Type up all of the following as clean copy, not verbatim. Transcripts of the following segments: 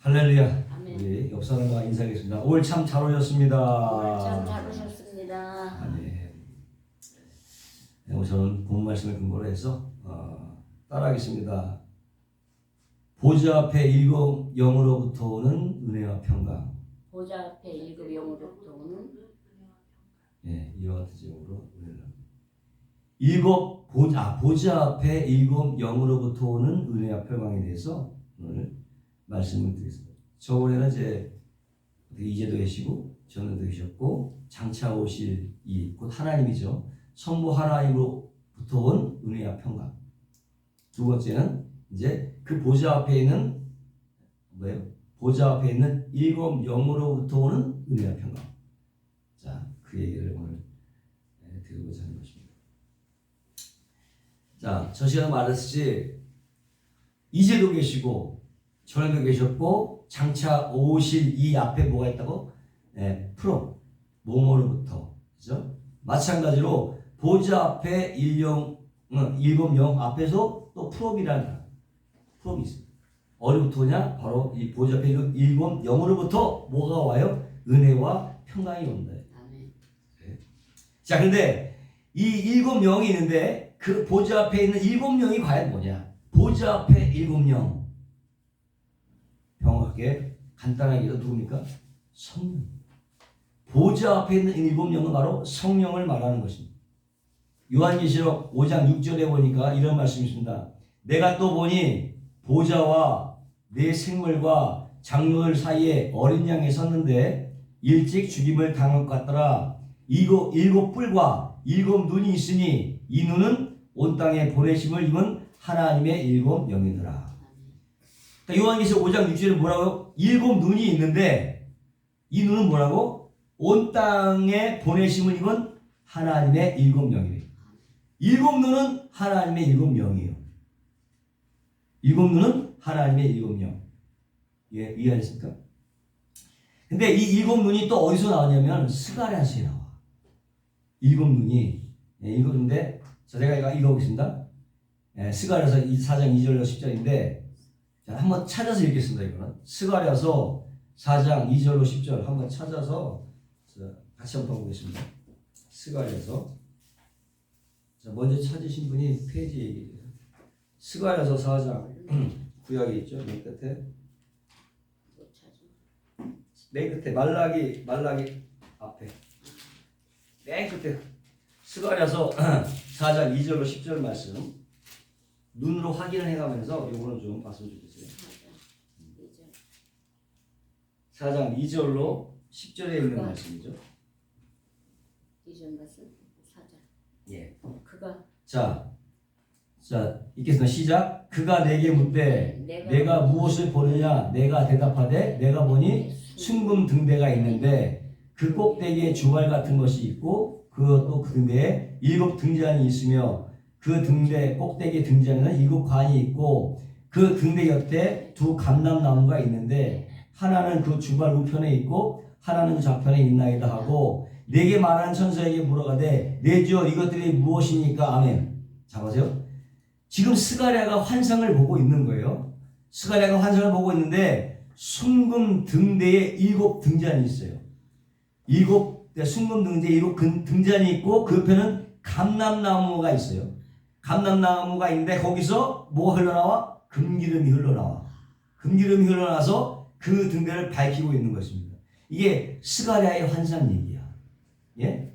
할렐루야. 아멘. 우리 옆 사람과 인사하겠습니다. 올 참 잘 오셨습니다. 참 잘 오셨습니다. 아멘. 저는 본 말씀을 근거로 해서 따라하겠습니다. 보좌 앞에 일곱 영으로부터 오는 은혜와 평강. 보좌 앞에 일곱 영으로부터 오는 이와 같은 제목으로 은혜를 보좌 앞에 일곱 영으로부터 오는 은혜와 평강에 대해서 오늘 말씀을 드리겠습니다. 저번에는 이제도 계시고 전에도 계셨고 장차 오실 곧 하나님이죠. 성부 하나님으로부터 온 은혜와 평강. 두 번째는 이제 그 보좌 앞에 있는 보좌 앞에 있는 일곱 영으로부터 오는 은혜와 평강. 자, 그 얘기를 오늘 드리고자 하는 것입니다. 자, 저 시간에 말했듯이 이제도 계시고 전에도 계셨고 장차 오실 이 앞에 뭐가 있다고? 뭐뭐로부터, 그죠? 마찬가지로 보좌 앞에 일곱 영 앞에서 또 프롬이라는 프롬이 있습니다. 어디부터 오냐? 바로 이 보좌 앞에 일곱 영으로부터 뭐가 와요? 은혜와 평강이 온다. 아멘. 자, 근데 이 일곱 영이 있는데 그 보좌 앞에 있는 일곱 영이 과연 뭐냐? 보좌 앞에 일곱 영. 정확하게 간단하게 누굽니까? 성령. 보좌 앞에 있는 일곱 영은 바로 성령을 말하는 것입니다. 요한계시록 5장 6절에 보니까 이런 말씀이 있습니다. 내가 또 보니 보좌와 내 생물과 장로들 사이에 어린 양이 섰는데 일찍 죽임을 당할 것 같더라. 일곱 뿔과 일곱 눈이 있으니 이 눈은 온 땅에 보내심을 입은 하나님의 일곱 영이더라. 요한계시록 5장 6절에 뭐라고요? 일곱 눈이 있는데 이 눈은 뭐라고? 온 땅에 보내심을 입은 하나님의 일곱 영이래요. 일곱 눈은 하나님의 일곱 영이에요. 일곱 눈은 하나님의 일곱 영. 이해하셨습니까? 근데 이 일곱 눈이 또 어디서 나오냐면 스가랴서에 나와. 일곱 눈이 읽었는데 제가 읽어보겠습니다. 스가랴서 4장 2절로 10절인데 자, 한번 찾아서 읽겠습니다. 이거는 스가랴서 4장 2절로 10절 한번 찾아서 같이 한번 보겠습니다. 스가랴서 자, 먼저 찾으신 분이 페이지 얘기해요. 스가랴서 4장 구약이 있죠. 맨 끝에 맨 끝에 말라기 앞에 맨 끝에 스가랴서 4장 2절로 10절 말씀 눈으로 확인을 해가면서 요거는 좀 봤으면 좋겠어요. 4장 2절로 10절에 있는 말씀이죠. 2절 말씀 4절. 예. 그가 자 읽겠습니다. 시작. 그가 내게 묻되 내가 무엇을 보느냐? 내가 대답하되 내가 보니 숭금 등대가 있는데 그 꼭대기에 주발 같은 것이 있고 그것도 그 등대에 일곱 등잔이 있으며 그 등대 꼭대기 등잔에는 일곱 관이 있고 그 등대 곁에 두 감람나무가 있는데 하나는 그 주발 우편에 있고 하나는 그 좌편에 있나이다 하고 내게 말하는 천사에게 물어가되 내 주여 이것들이 무엇이니까? 아멘. 자 보세요. 지금 스가랴가 환상을 보고 있는 거예요. 스가랴가 환상을 보고 있는데 숭금 등대에 일곱 등잔이 있어요. 숭금 등대에 일곱 등잔이 있고 그 옆에는 감람나무가 있어요. 감람나무가 있는데 거기서 뭐가 흘러나와? 금기름이 흘러나와. 금기름이 흘러나와서 그 등대를 밝히고 있는 것입니다. 이게 스가랴의 환상 얘기야. 예?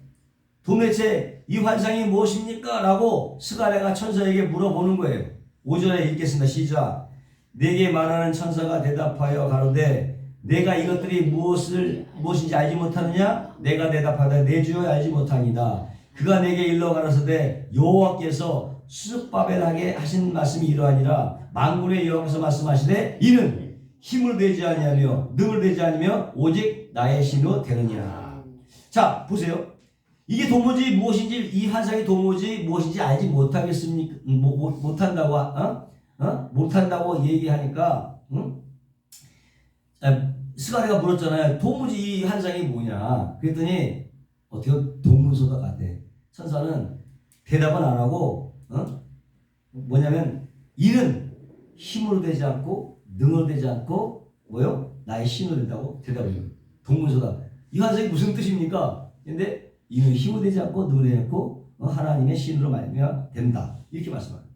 도대체 이 환상이 무엇입니까? 라고 스가랴가 천사에게 물어보는 거예요. 5절에 읽겠습니다. 시작. 내게 말하는 천사가 대답하여 가로되 내가 이것들이 무엇인지 알지 못하느냐? 내가 대답하되 내 주여 알지 못하니이다. 그가 내게 일러 가라사대 여호와께서 수습바벨하게 하신 말씀이 이러하니라. 만군의 여호와께서 말씀하시되 이는 힘을 내지 아니하며 능을 내지 아니며 오직 나의 신으로 되느니라. 자 보세요. 이게 도무지 무엇인지 이 환상이 도무지 무엇인지 알지 못하겠습니까? 못한다고 얘기하니까 스가랴가 물었잖아요. 도무지 이 환상이 뭐냐? 그랬더니 어떻게 동문서답 같아. 천사는 대답은 안 하고 뭐냐면 이는 힘으로 되지 않고 능으로 되지 않고 뭐요? 나의 신으로 된다고 대답해요. 동문서답. 이 환상이 무슨 뜻입니까? 근데 이는 힘이 되지 않고 눈이 되지 않고 하나님의 신으로 말미암아 된다. 이렇게 말씀합니다.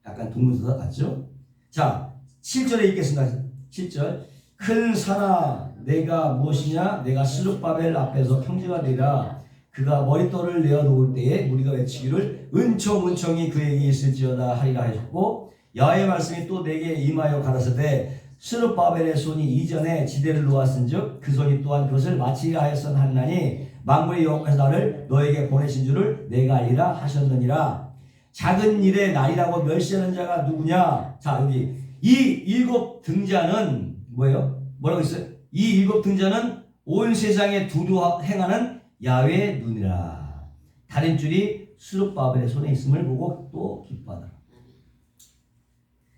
약간 동문서답 같죠? 자, 7절에 읽겠습니다. 7절. 큰 산아 내가 무엇이냐? 내가 스룹바벨 앞에서 평지가 되리라. 그가 머릿돌을 내어놓을 때에 우리가 외치기를 은총이 그에게 있을지어다 하리라 하셨고 여호와의 말씀이 또 내게 임하여 가라사대 스룹바벨의 손이 이전에 지대를 놓았은즉 그 손이 또한 그것을 마치려 하였으나니 만물의 여호와께서 나를 너에게 보내신 줄을 내가 알리라 하셨느니라. 작은 일의 날이라고 멸시하는 자가 누구냐? 자, 여기 이 일곱 등자는 뭐예요? 뭐라고 있어요? 이 일곱 등자는 온 세상에 두루 행하는 야훼의 눈이라. 다른 줄이 스룹바벨의 손에 있음을 보고 또 기뻐하더라.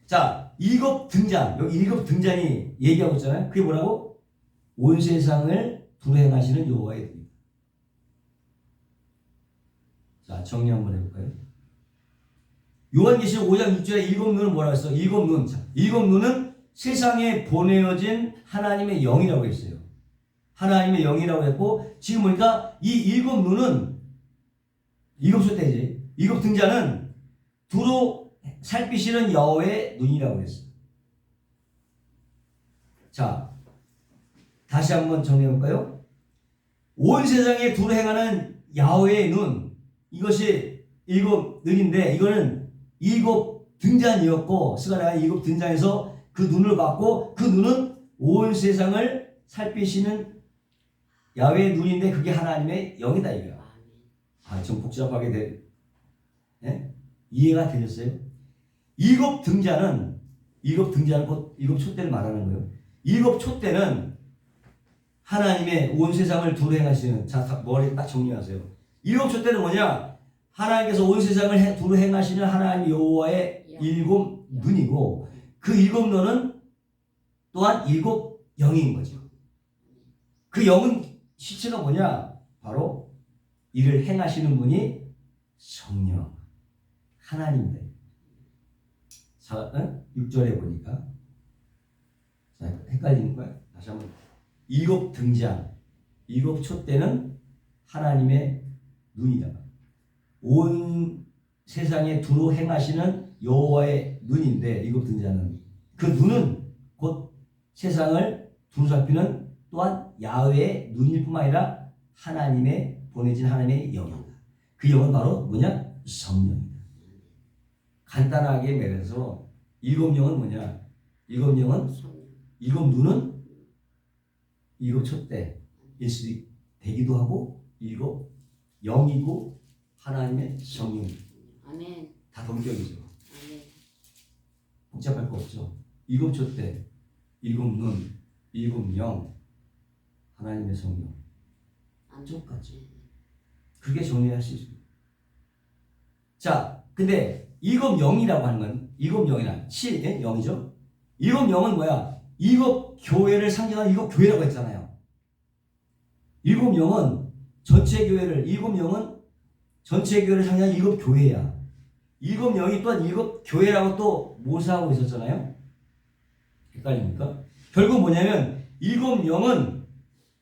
자, 일곱 등잔, 여기 일곱 등잔이 얘기하고 있잖아요. 그게 뭐라고? 온 세상을 두루 행하시는 여호와의 눈. 자, 정리 한번 해볼까요? 요한계시록 5장 6절에 일곱 눈은 뭐라고 했어? 일곱 눈. 자, 일곱 눈은 세상에 보내어진 하나님의 영이라고 했어요. 하나님의 영이라고 했고, 지금 보니까 이 일곱 눈은, 일곱 숫대지, 일곱 등자는 두루 살피시는 여호와의 눈이라고 했어요. 자, 다시 한번 정리해볼까요? 온 세상에 두루 행하는 야훼의 눈, 이것이 일곱 눈인데, 이거는 일곱 등잔이었고, 스가랴가 일곱 등잔에서 그 눈을 받고, 그 눈은 온 세상을 살피시는 야훼의 눈인데 그게 하나님의 영이다 이거야. 아, 좀 복잡하게 예? 이해가 되셨어요? 일곱 등자는 곧 일곱 촛대를 말하는 거예요. 일곱 촛대는 하나님의 온 세상을 두루 행하시는, 자, 머리 딱 정리하세요. 일곱 촛대는 뭐냐? 하나님께서 온 세상을 두루 행하시는 하나님 여호와의 일곱 눈이고, 그 일곱 눈은 또한 일곱 영인 거죠. 그 영은 실체가 뭐냐? 바로 이를 행하시는 분이 성령, 하나님입니다. 자, 6절에 보니까, 자, 헷갈리는 거야. 다시 한번. 일곱 등잔, 일곱 촛대는 하나님의 눈이다. 온 세상에 두루 행하시는 여호와의 눈인데, 일곱 등잔은 그 눈은 곧 세상을 두루 살피는 또한 야훼의 눈일 뿐만 아니라 하나님의 보내진 하나님의 영이다. 그 영은 바로 뭐냐? 성령이다. 간단하게 말해서 일곱 영은 뭐냐? 일곱 영은 일곱 눈은 일곱 촛대일 수도 되기도 하고 일곱 영이고 하나님의 성령이다. 아멘. 다 동격이죠. 아멘. 복잡할 거 없죠. 일곱 촛대, 일곱 눈, 일곱 영, 하나님의 성령. 똑같죠. 그게 정리할 수 있습니다. 자, 근데 일곱 영이라고 하는 건 일곱 영이란 7영이죠. 일곱 영은 뭐야? 일곱 교회를 상징하는 일곱 교회라고 했잖아요. 일곱 영은 전체 교회를, 일곱 영은 전체 교회를 상징하는 일곱 교회야. 일곱 영이 또한 일곱 교회라고 또 모사하고 있었잖아요. 헷갈립니까? 결국 뭐냐면 일곱 영은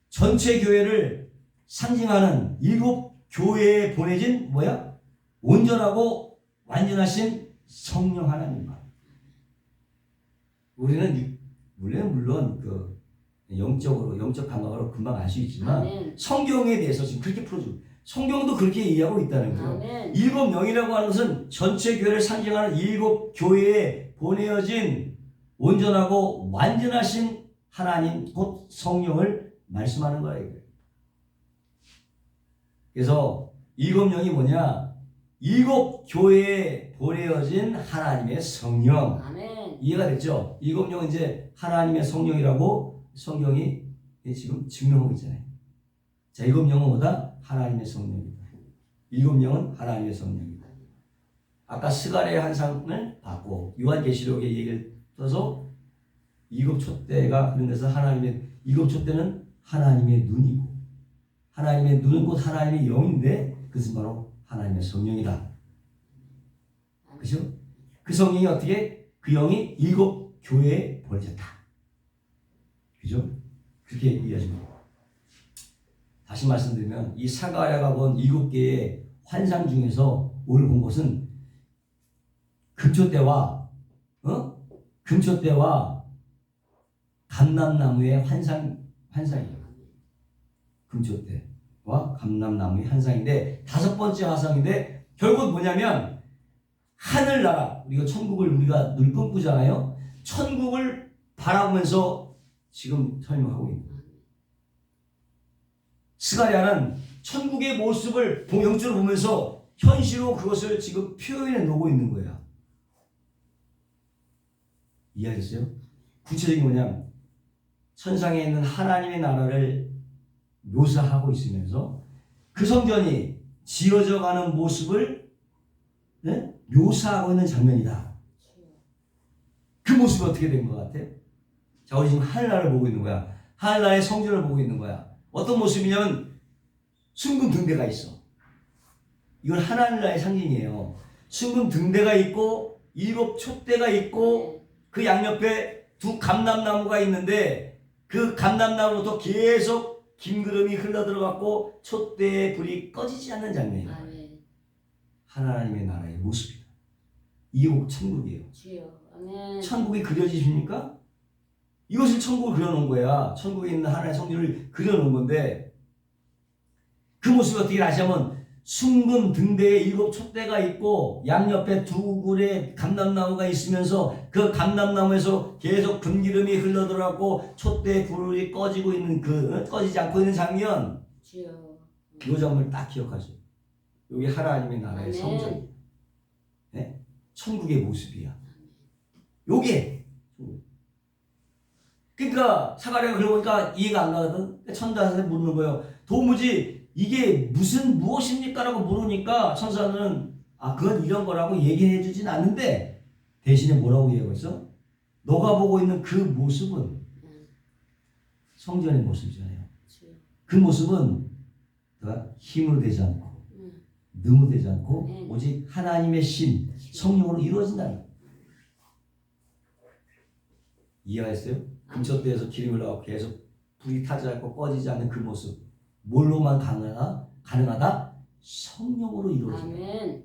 전체 교회를 상징하는 일곱 교회에 보내진 뭐야? 온전하고 완전하신 성령 하나님. 우리는 물론 그 영적 감각으로 금방 알 수 있지만 아멘. 성경에 대해서 지금 그렇게 풀어주고, 성경도 그렇게 이해하고 있다는 거예요. 아멘. 일곱 영이라고 하는 것은 전체 교회를 상징하는 일곱 교회에 보내어진 온전하고 완전하신 하나님 곧 성령을 말씀하는 거예요. 그래서 일곱 영이 뭐냐? 일곱 교회에 보내어진 하나님의 성령. 아멘. 이해가 됐죠? 일곱 영은 이제 하나님의 성령이라고 성경이 지금 증명하고 있잖아요. 자, 일곱 영은 뭐다? 하나님의 성령이다. 일곱 영은 하나님의 성령이다. 아까 스가랴의 환상을 받고 요한계시록의 얘기를 떠서 일곱 촛대가 그런 데서 하나님의 일곱 촛대는 하나님의 눈이고, 하나님의 눈은 곧 하나님의 영인데 그것은 바로 하나님의 성령이다. 그죠? 그 성령이 어떻게? 그 영이 일곱 교회에 보내졌다. 그죠? 그렇게 이해하시면 돼요. 다시 말씀드리면 이 사가랴가 본 7개의 환상 중에서 오늘 본 것은 금초대와 금초대와 감람나무의 환상이에요. 금초대와 감람나무의 환상인데 5번째 환상인데 결국 뭐냐면 하늘나라 우리가 천국을 우리가 늘 꿈꾸잖아요. 천국을 바라보면서 지금 설명하고 있는 거예요. 스가랴는 천국의 모습을 영적으로 보면서 현실로 그것을 지금 표현해 놓고 있는 거야. 이해하셨어요? 구체적인 뭐냐면 천상에 있는 하나님의 나라를 묘사하고 있으면서 그 성전이 지어져 가는 모습을 묘사하고 있는 장면이다. 그 모습이 어떻게 된 것 같아요? 자, 우리 지금 하늘나라를 보고 있는 거야. 하늘나라의 성전을 보고 있는 거야. 어떤 모습이냐면 숭근 등대가 있어. 이건 하늘나라의 상징이에요. 숭근 등대가 있고 7 촛대가 있고 그 양옆에 2 감람나무가 있는데 그 감람나무로부터 계속 김구름이 흘러들어갔고 촛대의 불이 꺼지지 않는 장면이다. 하나님의 나라의 모습이다. 이게 곧 천국이에요. 주여. 아멘. 천국이 그려지십니까? 이것을 천국을 그려놓은 거야. 천국에 있는 하나님의 성전을 그려놓은 건데 그 모습이 어떻게 하시면 숭금 등대에 7 촛대가 있고 양옆에 2 그루의 감람나무가 있으면서 그 감람나무에서 계속 금기름이 흘러들어가고 촛대의 불이 꺼지고 있는 꺼지지 않고 있는 장면. 주여. 이 장면을 딱 기억하세요. 여기 하나님의 나라의 아멘. 성전. 네? 천국의 모습이야. 요게 그러니까 사가랴가 그러니까 이해가 안 가거든. 천사한테 묻는 거예요. 도무지 이게 무엇입니까? 라고 물으니까 천사는 그건 이런 거라고 얘기해 주진 않는데 대신에 뭐라고 얘기하고 있어? 너가 보고 있는 그 모습은 성전의 모습이잖아요. 그 모습은 힘으로 되지 않고 능으로 되지 않고 오직 하나님의 신, 성령으로 이루어진다는 거예요. 이해하셨어요? 금초대에서 기름이 흘러가고 계속 불이 타지 않고 꺼지지 않는 그 모습. 뭘로만 가능하다? 성령으로 이루어진다. 아멘.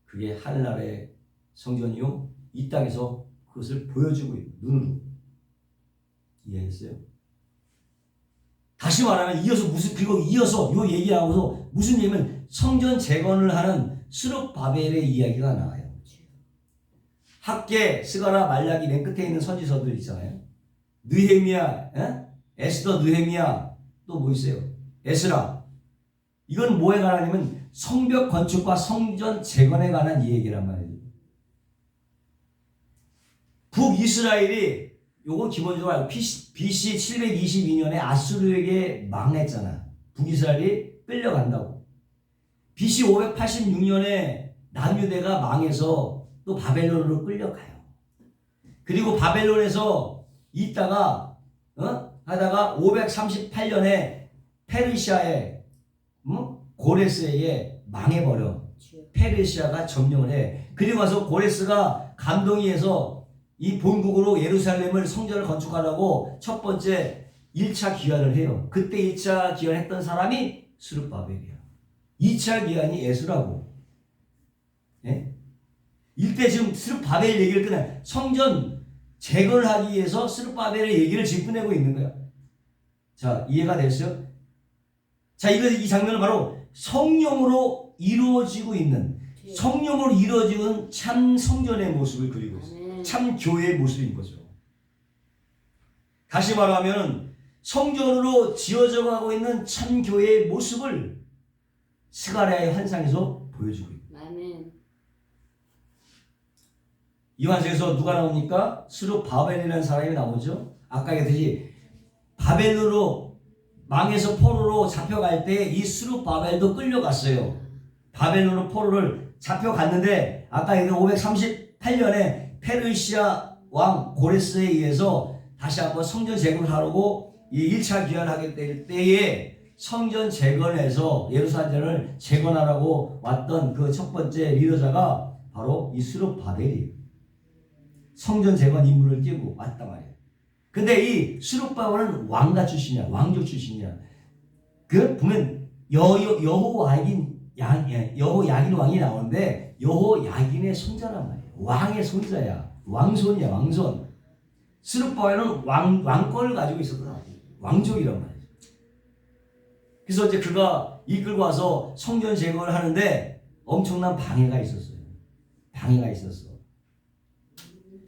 그게 하늘나라의 성전이요. 이 땅에서 그것을 보여주고 있는 눈으로. 이해했어요? 다시 말하면 그리고 이어서 이 얘기하고서 무슨 얘기냐면 성전 재건을 하는 스룹바벨의 이야기가 나와요. 학계, 스가랴, 말라기 맨 끝에 있는 선지서들 있잖아요. 느헤미야, 에스더, 느헤미야, 또 뭐 있어요? 에스라. 이건 뭐에 관하냐면 성벽 건축과 성전 재건에 관한 이야기란 말이에요. 북이스라엘이 요거 기본적으로 알고 BC 722년에 아수르에게 망했잖아. 북이스라엘이 끌려간다고. BC 586년에 남유대가 망해서 또 바벨론으로 끌려가요. 그리고 바벨론에서 있다가 하다가 538년에 페르시아의 고레스에게 망해버려. 페르시아가 점령을 해. 그리고 와서 고레스가 감동이 해서 이 본국으로 예루살렘을 성전을 건축하려고 첫 번째 1차 기한을 해요. 그때 1차 기한했던 사람이 스룹바벨이야. 2차 기한이 에스라고. 네? 이때 지금 스룹바벨 얘기를 끝내 성전 재건을 하기 위해서 스룹바벨의 얘기를 지금 꺼내고 있는 거야. 자, 이해가 됐어요? 자, 이 장면은 바로 성령으로 이루어지고 있는 참 성전의 모습을 그리고 있어요. 참 교회의 모습인 거죠. 다시 말하면 성전으로 지어져 가고 있는 참 교회의 모습을 스가랴의 환상에서 보여주고 있습니다. 아멘. 이 환상에서 누가 나옵니까? 스룹바벨이라는 사람이 나오죠. 아까 얘기했듯이 바벨론으로 망해서 포로로 잡혀갈 때 이 스룹바벨도 끌려갔어요. 바벨론으로 포로를 잡혀갔는데 아까 얘기한 538년에 페르시아 왕 고레스에 의해서 다시 한번 성전 재건을 하려고 이 1차 기한을 하게 될 때에 성전 재건해서 예루살렘을 재건하라고 왔던 그 첫 번째 리더자가 바로 이 스룹바벨이에요. 성전 재건 임무를 띄고 왔단 말이에요. 근데 이 스룹바벨은 왕가 출신이야. 왕족 출신이야. 그 보면 여호야긴 왕이 나오는데 여호야긴의 손자란 말이야. 왕의 손자야. 왕손이야. 왕손. 스룹바벨은 왕권을 가지고 있었던 왕족이란 말이야. 그래서 이제 그가 이끌고 와서 성전 재건을 하는데 엄청난 방해가 있었어요. 방해가 있었어.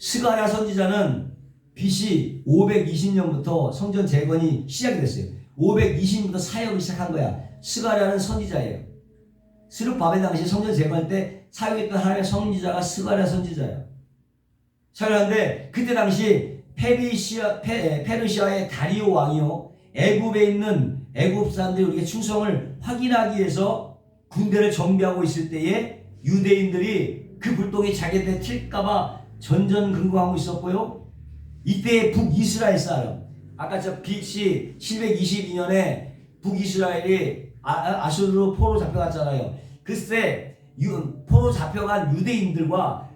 스가랴 선지자는 BC 520년부터 성전 재건이 시작이 됐어요. 520년부터 사역을 시작한 거야. 스가랴는 선지자예요. 스룹바벨 당시 성전 재건할 때 사역했던 하나님의 선지자가 스가랴 선지자예요. 그런데 그때 당시 페르시아의 다리오 왕이요, 애굽에 있는 애굽 사람들이 우리가 충성을 확인하기 위해서 군대를 정비하고 있을 때에 유대인들이 그 불똥이 자기한테 튈까봐 전전긍긍하고 있었고요. 이때 북이스라엘 사람, 아까 저 BC 722년에 북이스라엘이 아수르로 포로 잡혀갔잖아요. 그때 포로 잡혀간 유대인들과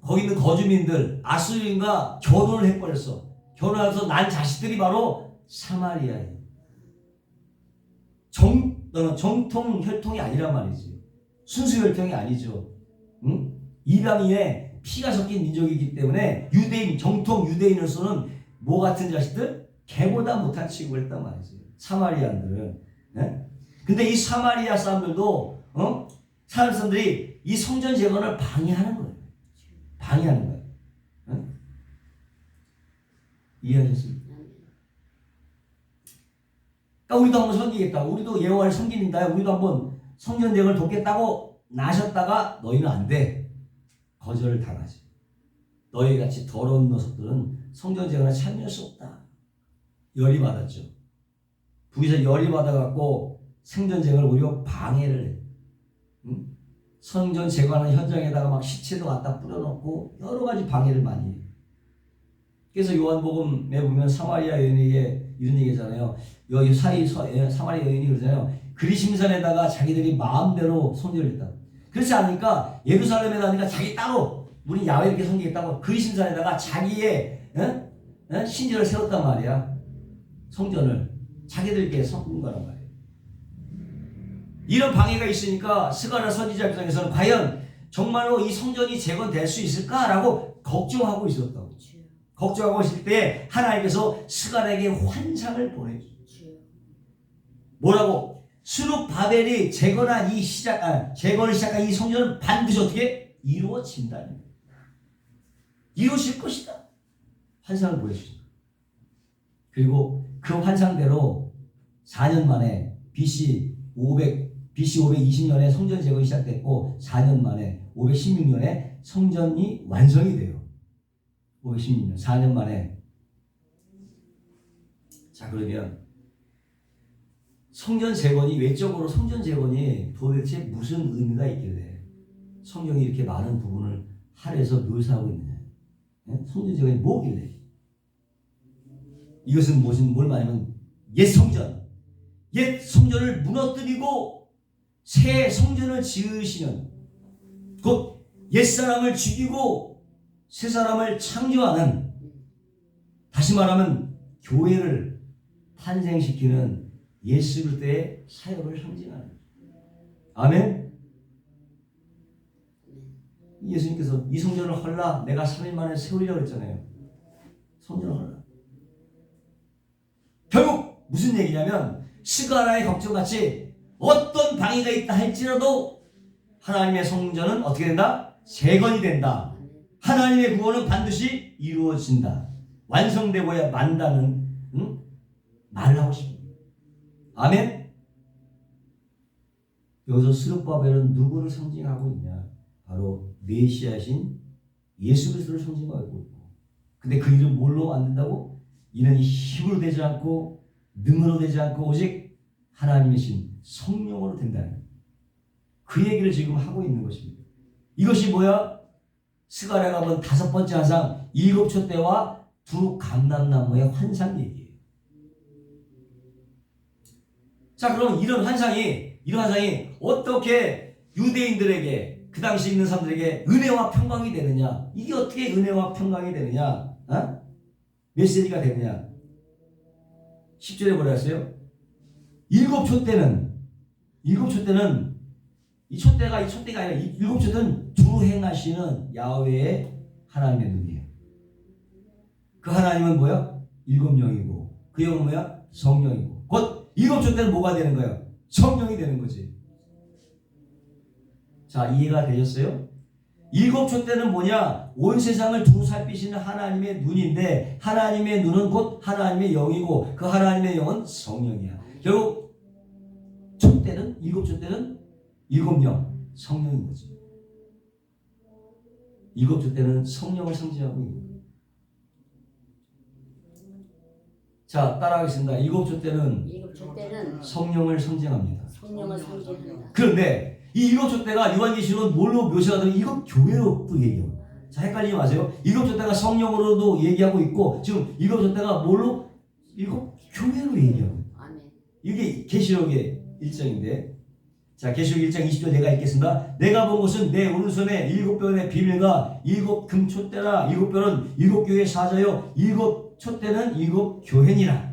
거기 있는 거주민들 아수르인과 결혼을 해버렸어. 결혼해서 난 자식들이 바로 사마리아예요. 정통 혈통이 아니란 말이지. 순수 혈통이 아니죠. 응? 이방인의 피가 섞인 민족이기 때문에 정통 유대인으로서는 뭐 같은 자식들? 개보다 못한 취급을 했단 말이지. 사마리아인들은. 네? 근데 이 사마리아 사람들도 사람들이 이 성전 재건을 방해하는 거예요. 방해하는 거예요. 응? 이해하셨습니까? 그러니까 우리도 한번 섬기겠다. 우리도 여호와를 섬기는다. 우리도 한번 성전 재건을 돕겠다고 나셨다가 너희는 안 돼. 거절을 당하지. 너희 같이 더러운 녀석들은 성전 재건에 참여할 수 없다. 열이 받았죠. 북에서 열이 받아갖고 성전 재건을 오히려 방해를 해. 응? 성전 재건하는 현장에다가 막 시체도 갖다 뿌려놓고 여러 가지 방해를 많이 해. 그래서 요한복음에 보면 사마리아 여인에게 이런 얘기잖아요. 여기 사마리아 여인이 그러잖아요. 그리심산에다가 자기들이 마음대로 성전을 했다. 그렇지 않으니까 예루살렘에 가니까 자기 따로 우리 야훼 이렇게 섬기겠다고 그리심산에다가 자기의 신전을 세웠단 말이야. 성전을 자기들께 섬긴 거란 말이야. 이런 방해가 있으니까 스가랴 선지자 입장에서는 과연 정말로 이 성전이 재건될 수 있을까라고 걱정하고 있었다고. 걱정하고 있을 때 하나님께서 스가랴에게 환상을 보내주죠. 뭐라고? 스룹바벨이 재건을 시작한 이 성전은 반드시 어떻게 이루어진다. 이루어질 것이다. 환상을 보여주죠. 그리고 그 환상대로 4년 만에 BC 520년에 성전 재건이 시작됐고 4년 만에 516년에 성전이 완성이 돼요. 516년 4년 만에. 자, 그러면 성전 재건이 외적으로 성전 재건이 도대체 무슨 의미가 있길래 성경이 이렇게 많은 부분을 할애해서 묘사하고 있느냐. 성전 재건이 뭐길래? 이것은 뭘 말하면 옛 성전을 무너뜨리고 새 성전을 지으시는, 곧 옛사람을 죽이고 새 사람을 창조하는, 다시 말하면 교회를 탄생시키는 예수 그리스도의 사역을 상징하는. 아멘. 예수님께서 이 성전을 헐라 내가 3일 만에 세우리라고 했잖아요. 성전을 헐라. 결국 무슨 얘기냐면 스가랴의 걱정같이 어떤 방해가 있다 할지라도 하나님의 성전은 어떻게 된다? 재건이 된다. 하나님의 구원은 반드시 이루어진다. 완성되고야 만다는 말을 하고 싶습니다. 아멘. 여기서 스룹바벨은 누구를 상징하고 있냐? 바로 메시아신 예수 그리스도를 상징하고 있고, 근데 그 이름 뭘로 만든다고? 이는 힘으로 되지 않고 능으로 되지 않고 오직 하나님의 신 성령으로 된다는 그 얘기를 지금 하고 있는 것입니다. 이것이 뭐야? 스가랴가 본 5번째 환상 7촛대와 2 감람나무의 환상 얘기예요. 자, 그럼 이런 환상이 어떻게 유대인들에게, 그 당시 있는 사람들에게 은혜와 평강이 되느냐? 이게 어떻게 은혜와 평강이 되느냐? 메시지가 되느냐? 10절에 뭐라 했어요? 일곱 초 때는 이 촛대가 아니라 일곱 초 때는 주 행하시는 야훼의 하나님의 눈이에요. 그 하나님은 뭐야? 일곱 영이고 그 영은 뭐야? 성령이고 곧 일곱 초 때는 뭐가 되는 거예요? 성령이 되는 거지. 자, 이해가 되셨어요? 일곱 초 때는 뭐냐? 온 세상을 두루 살피시는 하나님의 눈인데 하나님의 눈은 곧 하나님의 영이고 그 하나님의 영은 성령이야. 결국 초 때는 일곱 초 때는 일곱 영 성령인 거지. 일곱 초 때는 성령을 상징하고 있는 거예요. 자, 따라하겠습니다. 일곱 초 때는 성령을 상징합니다. 성령을 상징한다. 그런데 이 일곱 촛대가 요한계시록은 뭘로 묘사가 되면 이건 교회로 또 얘기해요. 자, 헷갈리지 마세요. 일곱 촛대가 성령으로도 얘기하고 있고 지금 일곱 촛대가 뭘로? 일곱 교회로 얘기하고. 아멘. 이게 계시록의 일정인데, 자, 계시록 1장 20절 내가 읽겠습니다. 내가 본 것은 내 오른손에 일곱 별의 비밀과 일곱 금촛대라. 일곱 별은 일곱 교회의 사자요 일곱 촛대는 일곱 교회니라.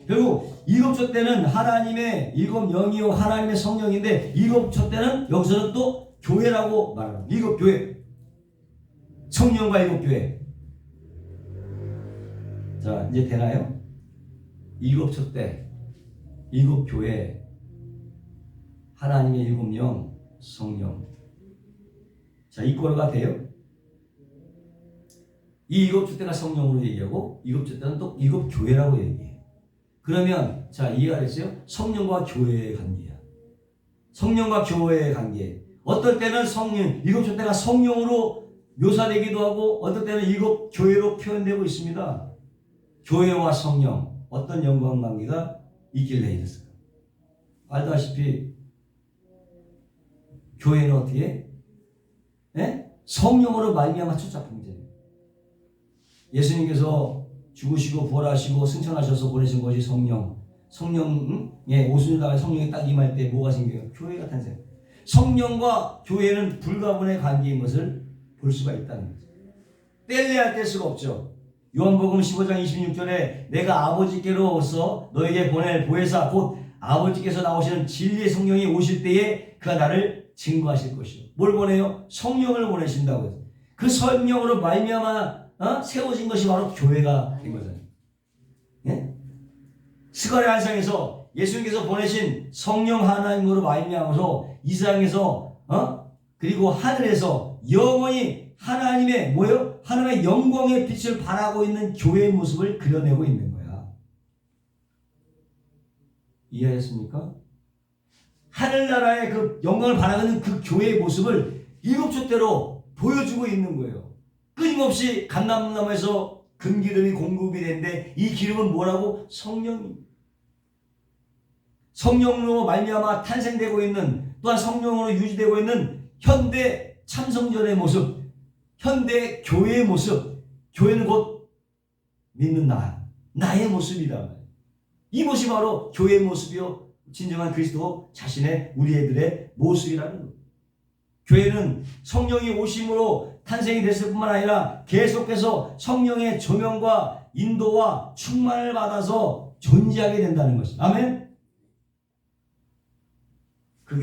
결국 일곱 촛대는 하나님의 일곱 영이요 하나님의 성령인데 일곱 촛대는 여기서는 또 교회라고 말합니다. 일곱 교회, 성령과 일곱 교회. 자, 이제 되나요? 일곱 촛대, 일곱 교회, 하나님의 일곱 영, 성령. 자, 이 꼴가 돼요? 이 일곱 촛대가 성령으로 얘기하고 일곱 촛대는 또 일곱 교회라고 얘기해요. 그러면 자, 이해가 됐어요? 성령과 교회의 관계야. 성령과 교회의 관계. 어떨 때는 성령, 일곱 촛대가 성령으로 묘사되기도 하고 어떨 때는 일곱 교회로 표현되고 있습니다. 교회와 성령 어떤 연관 관계가 있길래 이랬을까? 알다시피 교회는 어떻게? 네? 성령으로 말미암아 첫 작품이잖아요. 예수님께서 죽으시고 부활하시고 승천하셔서 보내신 것이 성령. 성령의 오순절 당에 성령이 딱 임할 때 뭐가 생겨요? 교회가 탄생. 성령과 교회는 불가분의 관계인 것을 볼 수가 있다는 거죠. 뗄래야 뗄 수가 없죠. 요한복음 15장 26절에 내가 아버지께로서 너에게 보낼 보혜사 곧 아버지께서 나오시는 진리의 성령이 오실 때에 그가 나를 증거하실 것이요. 뭘 보내요? 성령을 보내신다고 해서. 그 성령으로 말미암아 세워진 것이 바로 교회가 된 거잖아요. 예? 스가랴 한상에서 예수님께서 보내신 성령 하나님으로 말미암아서 이 세상에서 그리고 하늘에서 영원히 하나님의 뭐요? 하나님의 영광의 빛을 발하고 있는 교회의 모습을 그려내고 있는 거야. 이해하셨습니까? 하늘나라의 그 영광을 발하고 있는 그 교회의 모습을 일곱 촛대로 보여주고 있는 거예요. 끊임없이 감람나무에서 금기름이 공급이 되는데 이 기름은 뭐라고? 성령입니다. 성령으로 말미암아 탄생되고 있는 또한 성령으로 유지되고 있는 현대 참성전의 모습, 현대 교회의 모습. 교회는 곧 믿는 나의 모습이다. 이 모습이 바로 교회의 모습이요 진정한 그리스도 자신의 우리 애들의 모습이라는 거예요. 교회는 성령이 오심으로 탄생이 됐을 뿐만 아니라 계속해서 성령의 조명과 인도와 충만을 받아서 존재하게 된다는 것입니다. 아멘. 그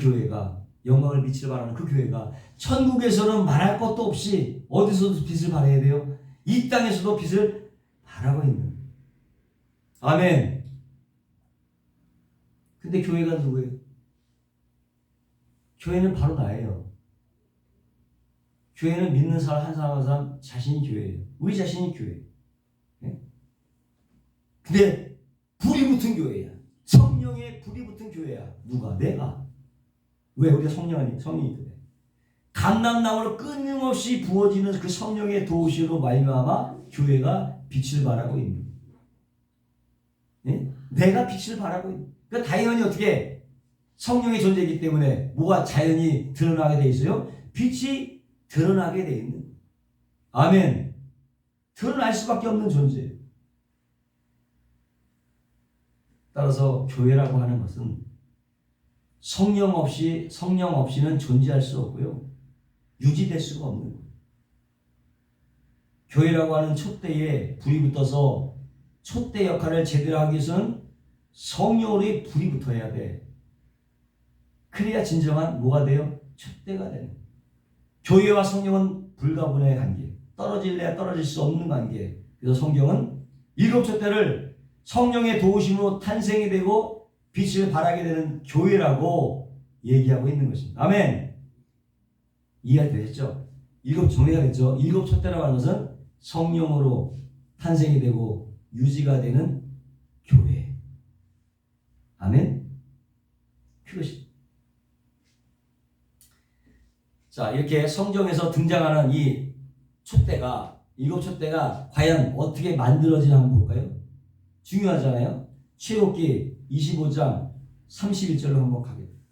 교회가 영광을 빛을 발하는 그 교회가 천국에서는 말할 것도 없이 어디서도 빛을 발해야 돼요? 이 땅에서도 빛을 발하고 있는. 아멘. 근데 교회가 누구예요? 교회는 바로 나예요. 교회는 믿는 사람 한 사람 한 사람 자신이 교회예요. 우리 자신이 교회예요. 네? 근데 불이 붙은 교회야. 성령의 불이 붙은 교회야. 누가? 내가. 왜? 우리가 성령이 있거든. 감람나무로 끊임없이 부어지는 그 성령의 도우시로 말미암아 교회가 빛을 발하고 있는. 네? 내가 빛을 발하고 있는. 그러니까 당연히 어떻게 성령의 존재이기 때문에 뭐가 자연히 드러나게 돼 있어요? 빛이 드러나게 돼 있는. 아멘. 드러날 수밖에 없는 존재. 따라서 교회라고 하는 것은 성령 없이는 존재할 수 없고요. 유지될 수가 없는 거예요. 교회라고 하는 촛대에 불이 붙어서 촛대 역할을 제대로 하기 위해서는 성령으로의 불이 붙어야 돼. 그래야 진정한 뭐가 돼요? 촛대가 되는 거예요. 교회와 성령은 불가분의 관계. 떨어질래야 떨어질 수 없는 관계. 그래서 성경은 일곱 촛대를 성령의 도우심으로 탄생이 되고 빛을 발하게 되는 교회라고 얘기하고 있는 것입니다. 아멘. 이해가 되셨죠? 일곱 정리가 됐죠? 일곱 촛대라고 하는 것은 성령으로 탄생이 되고 유지가 되는 교회. 아멘. 그것이. 자, 이렇게 성경에서 등장하는 이 촛대가, 일곱 촛대가 과연 어떻게 만들어지나 한번 볼까요? 중요하잖아요. 출애굽기 25장 31절로 한번 가겠습니다.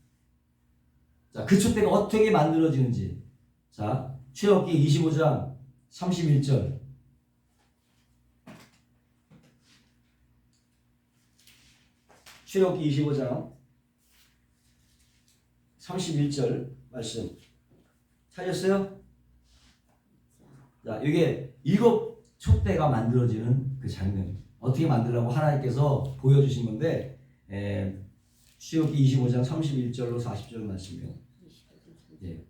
자, 그 촛대가 어떻게 만들어지는지. 자, 출애굽기 25장 31절. 출애굽기 25장 31절 말씀 찾았어요? 자, 이게 일곱 촛대가 만들어지는 그 장면입니다. 어떻게 만들려고 하나님께서 보여주신 건데, 출애굽기 25장 31절로 40절 말씀이요. 예.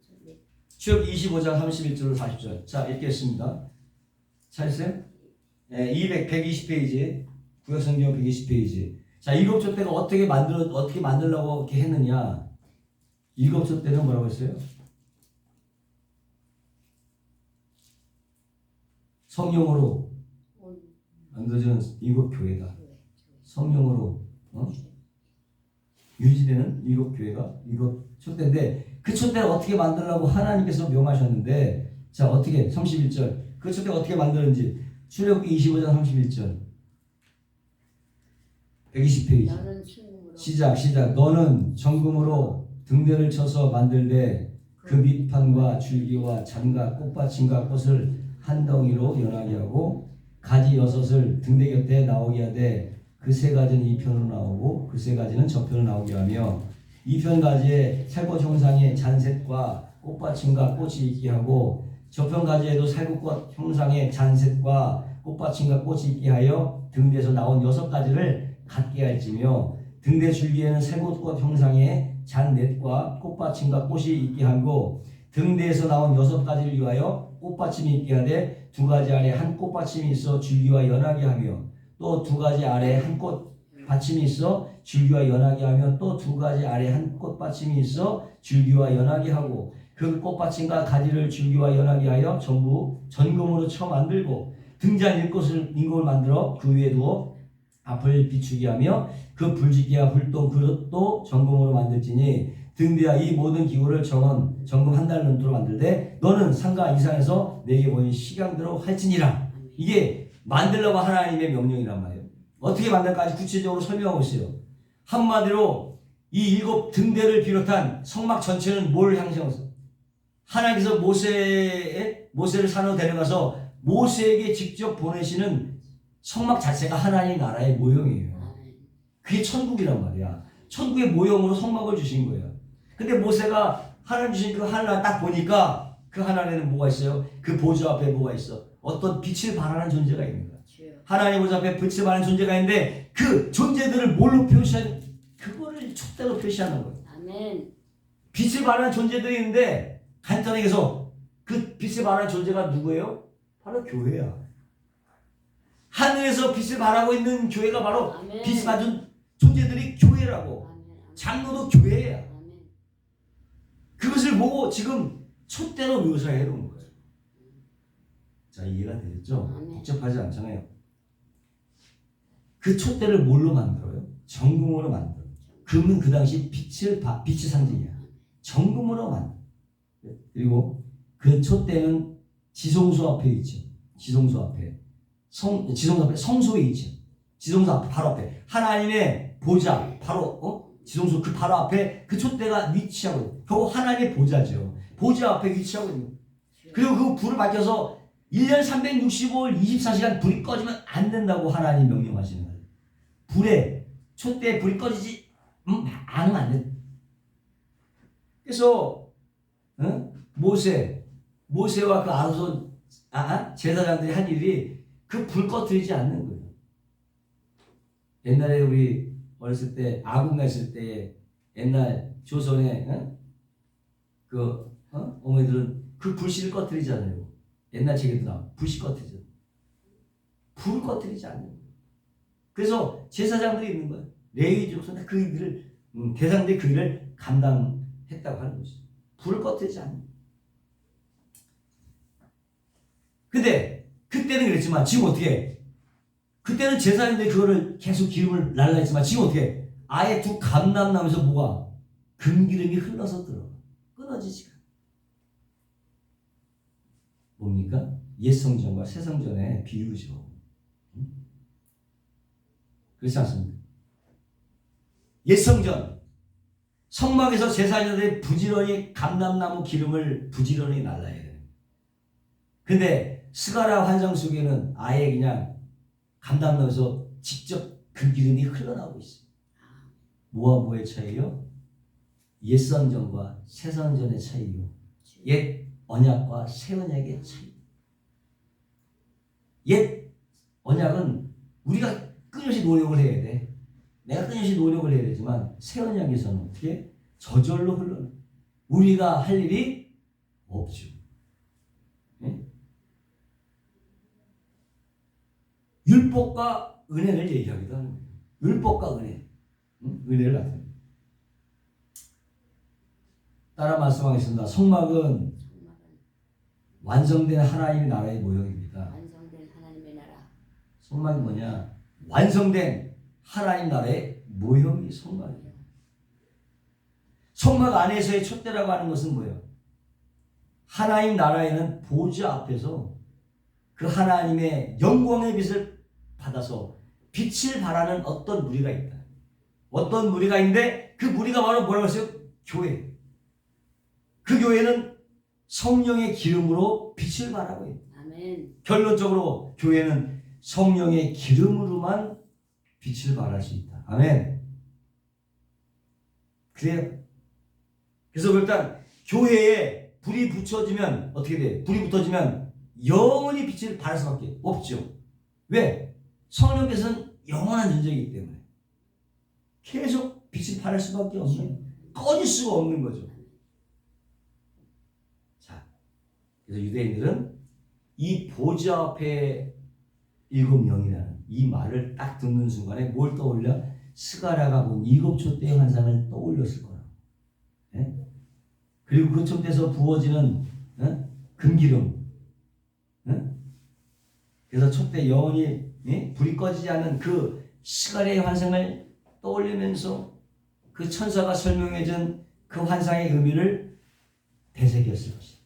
출애굽기 25장 31절로 40절. 자, 읽겠습니다. 찾았어요? 120페이지, 구약성경 120페이지. 자, 일곱 촛대가 어떻게 만들려고 이렇게 했느냐? 일곱 촛대는 뭐라고 했어요? 성령으로 만들어지는 일곱 교회다. 성령으로 유지되는 일곱 교회가 일곱 촛대인데, 그 촛대를 어떻게 만들려고 하나님께서 명하셨는데, 자, 어떻게 31절 그 촛대가 어떻게 만드는지 출애굽기 25장 31절 120페이지 시작. 너는 정금으로 등대를 쳐서 만들되 그 밑판과 줄기와 잔과 꽃받침과 꽃을 한 덩이로 연하게 하고 가지 6을 등대 곁에 나오게 하되 그 세 가지는 이 편으로 나오고 그 세 가지는 저 편으로 나오게 하며 이 편 가지에 살꽃 형상의 잔셋과 꽃받침과 꽃이 있게 하고 저 편 가지에도 살꽃 형상의 잔셋과 꽃받침과 꽃이 있게 하여 등대에서 나온 6가지를 갖게 할지며 등대 줄기에는 살꽃 형상의 잔넷과 꽃받침과 꽃이 있게 하고 등대에서 나온 6가지를 위하여 꽃받침이 있게 하되 2가지 아래 한 꽃받침이 있어 줄기와 연하게 하며 또 2가지 아래 한 꽃받침이 있어 줄기와 연하게 하며 또 2가지 아래 한 꽃받침이 있어 줄기와 연하게 하고 그 꽃받침과 가지를 줄기와 연하게 하여 전부 전금으로 쳐 만들고 등잔 일곱을 만들어 그 위에 두어 앞을 비추게 하며 그 불지기와 불똥 그릇도 전금으로 만들지니 등대와 이 모든 기구를 정금 한 달 넘도록 만들되 너는 상가 이상에서 내게 보인 시간대로 할지니라. 이게 만들려고 하나님의 명령이란 말이에요. 어떻게 만들까지 구체적으로 설명하고 있어요. 한마디로 이 일곱 등대를 비롯한 성막 전체는 뭘 향상해서 하나님께서 모세를 산으로 데려가서 모세에게 직접 보내시는 성막 자체가 하나님의 나라의 모형이에요. 그게 천국이란 말이야. 천국의 모형으로 성막을 주신 거예요. 근데 모세가 하나님 주신 그 하늘을 딱 보니까 그 하늘에는 뭐가 있어요? 그 보좌 앞에 뭐가 있어? 어떤 빛을 발하는 존재가 있는 거야. 하나님 보좌 앞에 빛을 발하는 존재가 있는데 그 존재들을 뭘로 표시하는? 그거를 촛대로 표시하는 거예요. 아멘. 빛을 발하는 존재들이 있는데 간단하게 해서 그 빛을 발하는 존재가 누구예요? 바로 교회야. 하늘에서 빛을 발하고 있는 교회가 바로 아멘. 빛을 받은 존재들이 교회라고. 아멘. 장로도 교회야. 아멘. 그것을 보고 지금 촛대로 묘사해 놓은 거예요. 자, 이해가 되겠죠? 아멘. 복잡하지 않잖아요. 그 촛대를 뭘로 만들어요? 정금으로 만들어요. 금은 그 당시 빛의 상징이야. 정금으로 만들어요. 그리고 그 촛대는 지성소 앞에 있죠. 지성소 앞에. 지성소 앞에 성소에 있죠. 지성소 앞에 바로 앞에 하나님의 보좌 바로 지성소 그 바로 앞에 그 촛대가 위치하고 있어요. 결국 하나님의 보좌죠. 보좌 앞에 위치하고 있는 거예요. 그리고 그 불을 밝혀서 1년 365일 24시간 불이 꺼지면 안 된다고 하나님 명령하시는 거예요. 불에 촛대에 불이 꺼지지 않으면 안 돼. 그래서 모세와 그 아론선 제사장들이 한 일이 그 불 꺼뜨리지 않는 거예요. 옛날에 우리 어렸을 때 아군 갔을 때 옛날 조선에 어머니들은 그 불씨를 꺼뜨리잖아요. 옛날 책에도 나와 불씨 꺼뜨리죠. 불을 꺼뜨리지 않는 거예요. 그래서 제사장들이 있는 거예요. 레위 족속은 그 일을 대상들이 그 일을 감당했다고 하는 거죠. 불을 꺼뜨리지 않는 거예요. 근데 그때는 그랬지만 지금 어떻게 해? 그때는 제사장인데 그거를 계속 기름을 날라 했지만 지금 어떻게 해? 아예 두 감람나무에서 뭐가 금기름이 흘러서 들어가. 끊어지지가 않아. 뭡니까? 옛 성전과 새 성전의 비유죠. 그렇지 않습니까? 옛 성전 성막에서 제사장들이 부지런히 감람나무 기름을 부지런히 날라야 돼요. 근데 스가랴 환상 속에는 아예 그냥 감람나무에서 직접 그 기름이 흘러나오고 있어요. 뭐와 뭐의 차이요? 옛 성전과 새 성전의 차이요. 옛 언약과 새 언약의 차이. 옛 언약은 우리가 끊임없이 노력을 해야 돼. 내가 끊임없이 노력을 해야 되지만 새 언약에서는 어떻게? 저절로 흘러나. 우리가 할 일이 없죠. 네? 율법과 은혜를 얘기하기도 하는 거예요. 율법과 은혜. 은혜를 나타냅니다. 따라 말씀하겠습니다. 성막은 완성된 하나님의 나라의 모형입니다. 완성된 하나님의 나라. 성막이 뭐냐? 완성된 하나님 나라의 모형이 성막이에요. 성막 안에서의 촛대라고 하는 것은 뭐예요? 하나님 나라에는 보좌 앞에서 그 하나님의 영광의 빛을 받아서 빛을 발하는 어떤 무리가 있다. 어떤 무리가 있는데 그 무리가 바로 뭐라고 했어요? 교회. 그 교회는 성령의 기름으로 빛을 발하고 있다. 아멘. 결론적으로 교회는 성령의 기름으로만 빛을 발할 수 있다. 아멘. 그래요. 그래서 일단 교회에 불이 붙여지면 어떻게 돼? 불이 붙어지면 영원히 빛을 발할 수밖에 없죠. 왜? 성령께서는 영원한 존재이기 때문에 계속 빛을 발할 수밖에 없는, 꺼질 수가 없는 거죠. 자, 그래서 유대인들은 이 보좌 앞에 일곱 영이라는 이 말을 딱 듣는 순간에 뭘 떠올려? 스가랴가 본 일곱 촛대의 환상을 떠올렸을 거라고. 예? 그리고 그 촛대에서 부어지는 금기름. 그래서 촛대 영원히 불이 꺼지지 않는 그 스가랴의 환상을 떠올리면서 그 천사가 설명해준 그 환상의 의미를 되새겼을 것이다.